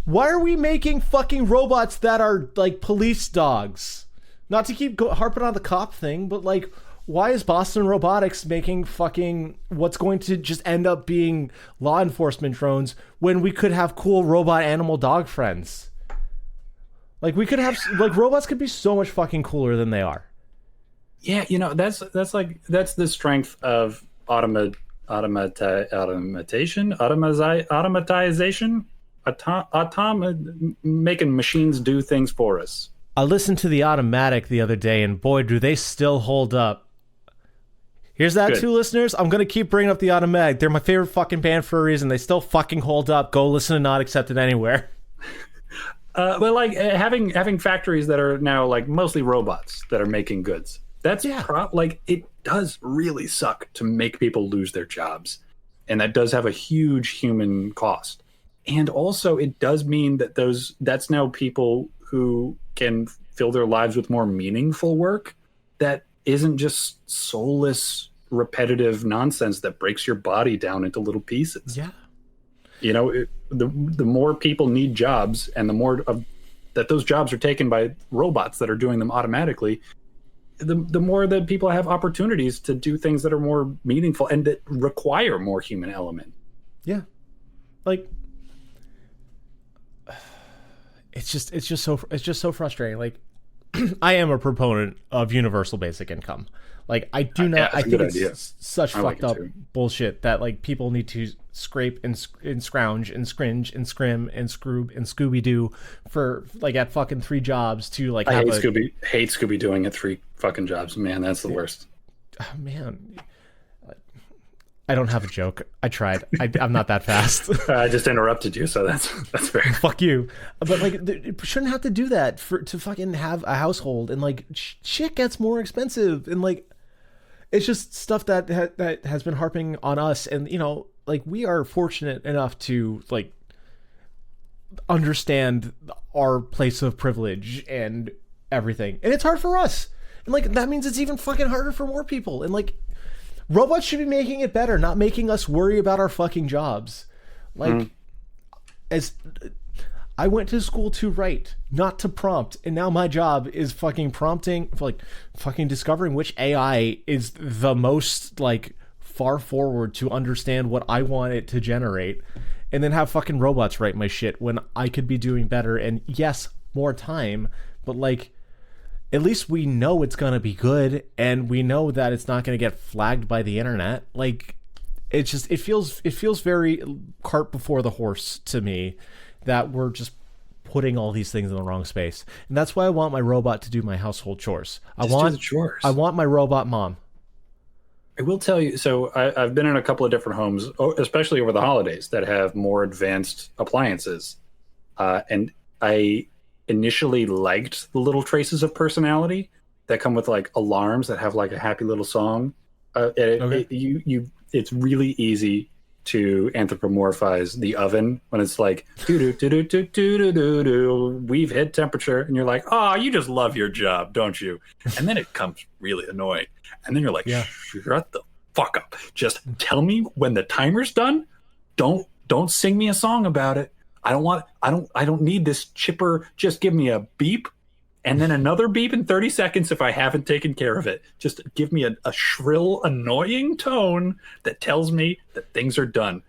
why are we making fucking robots that are like police dogs? Not to keep harping on the cop thing, but like why is Boston Robotics making fucking what's going to just end up being law enforcement drones when we could have cool robot animal dog friends? Like we could have like robots could be so much fucking cooler than they are. Yeah, that's the strength of automatization, making machines do things for us. I listened to the Automatic the other day, and boy, do they still hold up. Here's that too, listeners. I'm going to keep bringing up the Automatic. They're my favorite fucking band for a reason. They still fucking hold up. Go listen to Not Accepted Anywhere. But like having factories that are now like mostly robots that are making goods. That's like it does really suck to make people lose their jobs. And that does have a huge human cost. And also it does mean that that's now people who can fill their lives with more meaningful work that isn't just soulless, repetitive nonsense that breaks your body down into little pieces. Yeah. The more people need jobs and the more that those jobs are taken by robots that are doing them automatically, the more that people have opportunities to do things that are more meaningful and that require more human element. Yeah. Like it's just so frustrating. Like I am a proponent of universal basic income. Like, I do not. I think it's such fucked up bullshit that like people need to scrape and scrounge and scringe and scrim and scroob and Scooby Doo for like at fucking 3 jobs to like. I hate Scooby doing at 3 fucking jobs. Man, that's the worst. Oh, man, I don't have a joke. I tried. I'm not that fast. I just interrupted you, so that's fair. Fuck you. But like, it shouldn't have to do that to fucking have a household, and like shit gets more expensive, and like it's just stuff that has been harping on us, and you know, like we are fortunate enough to like understand our place of privilege and everything, and it's hard for us, and like that means it's even fucking harder for more people, and like. Robots should be making it better, not making us worry about our fucking jobs. Like, as I went to school to write, not to prompt, and now my job is fucking prompting, like, fucking discovering which AI is the most, like, far forward to understand what I want it to generate, and then have fucking robots write my shit when I could be doing better, and yes, more time, but, like, at least we know it's going to be good, and we know that it's not going to get flagged by the internet. Like, it feels very cart before the horse to me that we're just putting all these things in the wrong space. And that's why I want my robot to do my household chores. I want the chores. I want my robot mom. I will tell you, so I've been in a couple of different homes, especially over the holidays, that have more advanced appliances. And I initially liked the little traces of personality that come with like alarms that have like a happy little song. It's really easy to anthropomorphize the oven when it's like do do do do do do do do. We've hit temperature, and you're like, oh, you just love your job, don't you? And then it comes really annoying, and then you're like, shut the fuck up. Just tell me when the timer's done. Don't sing me a song about it. I don't need this chipper. Just give me a beep and then another beep in 30 seconds if I haven't taken care of it. Just give me a shrill, annoying tone that tells me that things are done,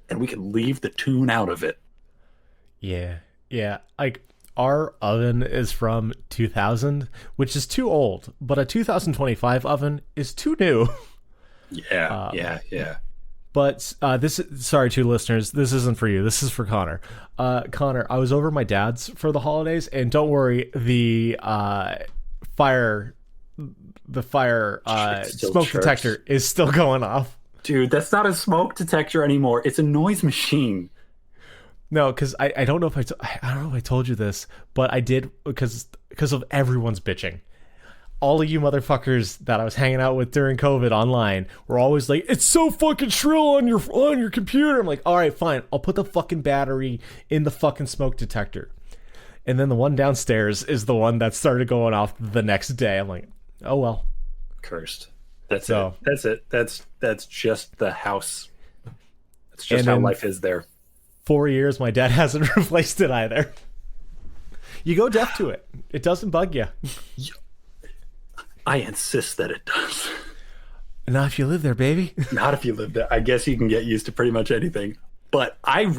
and we can leave the tune out of it. Yeah. Like, our oven is from 2000, which is too old, but a 2025 oven is too new. Yeah. But sorry to listeners, this isn't for you. This is for Connor. Connor, I was over at my dad's for the holidays, and don't worry, the fire smoke detector is still going off. Dude, that's not a smoke detector anymore. It's a noise machine. No, because I don't know if I don't know if I told you this, but I did because of everyone's bitching. All of you motherfuckers that I was hanging out with during COVID online were always like, it's so fucking shrill on your computer. I'm like, all right, fine. I'll put the fucking battery in the fucking smoke detector. And then the one downstairs is the one that started going off the next day. I'm like, oh, well. Cursed. That's it. That's just the house. That's just how life is there. 4 years, my dad hasn't replaced it either. You go deaf to it. It doesn't bug you. I insist that it does. Not if you live there, baby. Not if you live there. I guess you can get used to pretty much anything. But I was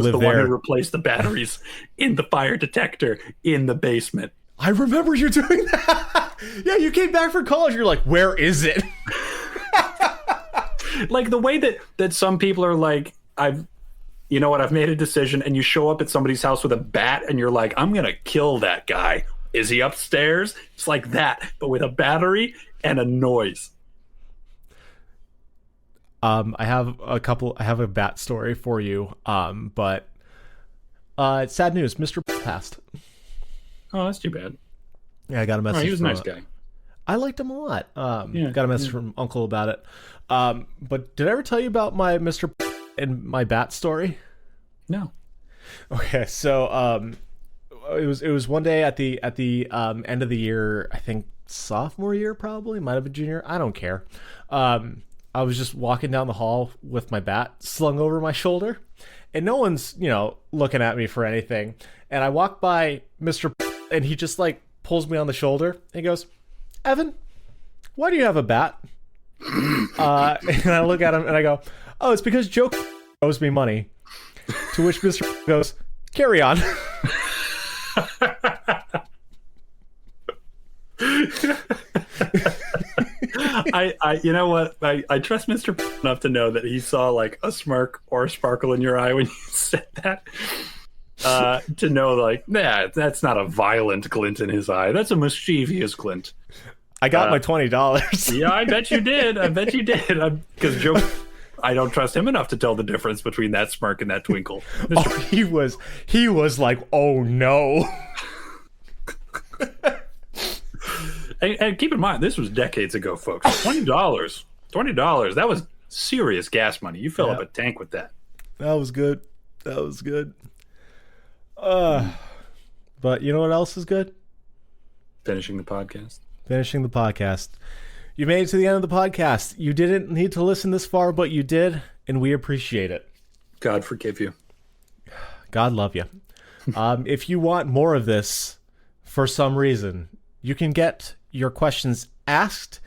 the one who replaced the batteries in the fire detector in the basement. I remember you doing that. Yeah, you came back from college. You're like, where is it? Like the way that some people are like, I've made a decision, and you show up at somebody's house with a bat and you're like, I'm going to kill that guy. Is he upstairs? It's like that, but with a battery and a noise. I have a bat story for you. But sad news, Mr. passed. Oh, that's too bad. Yeah, I got a message. He was a nice guy. I liked him a lot. Got a message from Uncle about it. But did I ever tell you about my Mr. and my bat story? No. Okay, so it was one day at the end of the year, I think sophomore year, probably might have been junior, I don't care. I was just walking down the hall with my bat slung over my shoulder, and no one's looking at me for anything, and I walk by Mr. and he just like pulls me on the shoulder and he goes, Evan, why do you have a bat? And I look at him and I go, oh, it's because Joe owes me money. To which Mr. goes, carry on. You know what? I trust Mr. enough to know that he saw like a smirk or a sparkle in your eye when you said that. To know, like, nah, that's not a violent glint in his eye. That's a mischievous glint. I got my $20. Yeah, I bet you did. Because Joe, I don't trust him enough to tell the difference between that smirk and that twinkle. Oh, he was like, oh no. And keep in mind, this was decades ago, folks. $20. That was serious gas money. You fill up a tank with that. That was good. But you know what else is good? Finishing the podcast. You made it to the end of the podcast. You didn't need to listen this far, but you did, and we appreciate it. God forgive you. God love you. If you want more of this, for some reason, you can get your questions asked,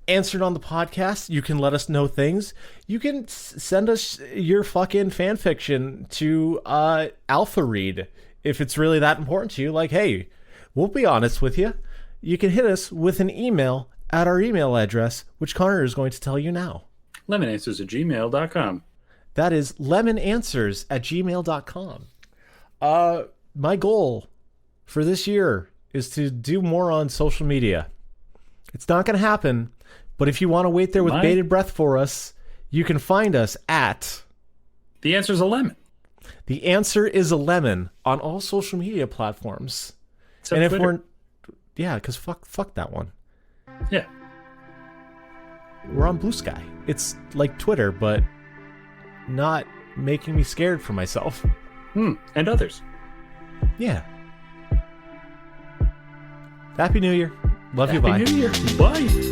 answered on the podcast. You can let us know things. You can send us your fucking fan fiction to Alpha Read if it's really that important to you. Like, hey, we'll be honest with you. You can hit us with an email at our email address, which Conor is going to tell you now. lemonanswers@gmail.com. That is lemonanswers@gmail.com. My goal for this year is to do more on social media. It's not going to happen, but if you want to wait there with bated breath for us, you can find us at... The answer's a lemon. The answer is a lemon on all social media platforms. Except and if Twitter. yeah, because fuck that one. Yeah. We're on BlueSky. It's like Twitter, but not making me scared for myself. And others. Yeah. Happy New Year. Love you. Bye. Happy New Year. Bye.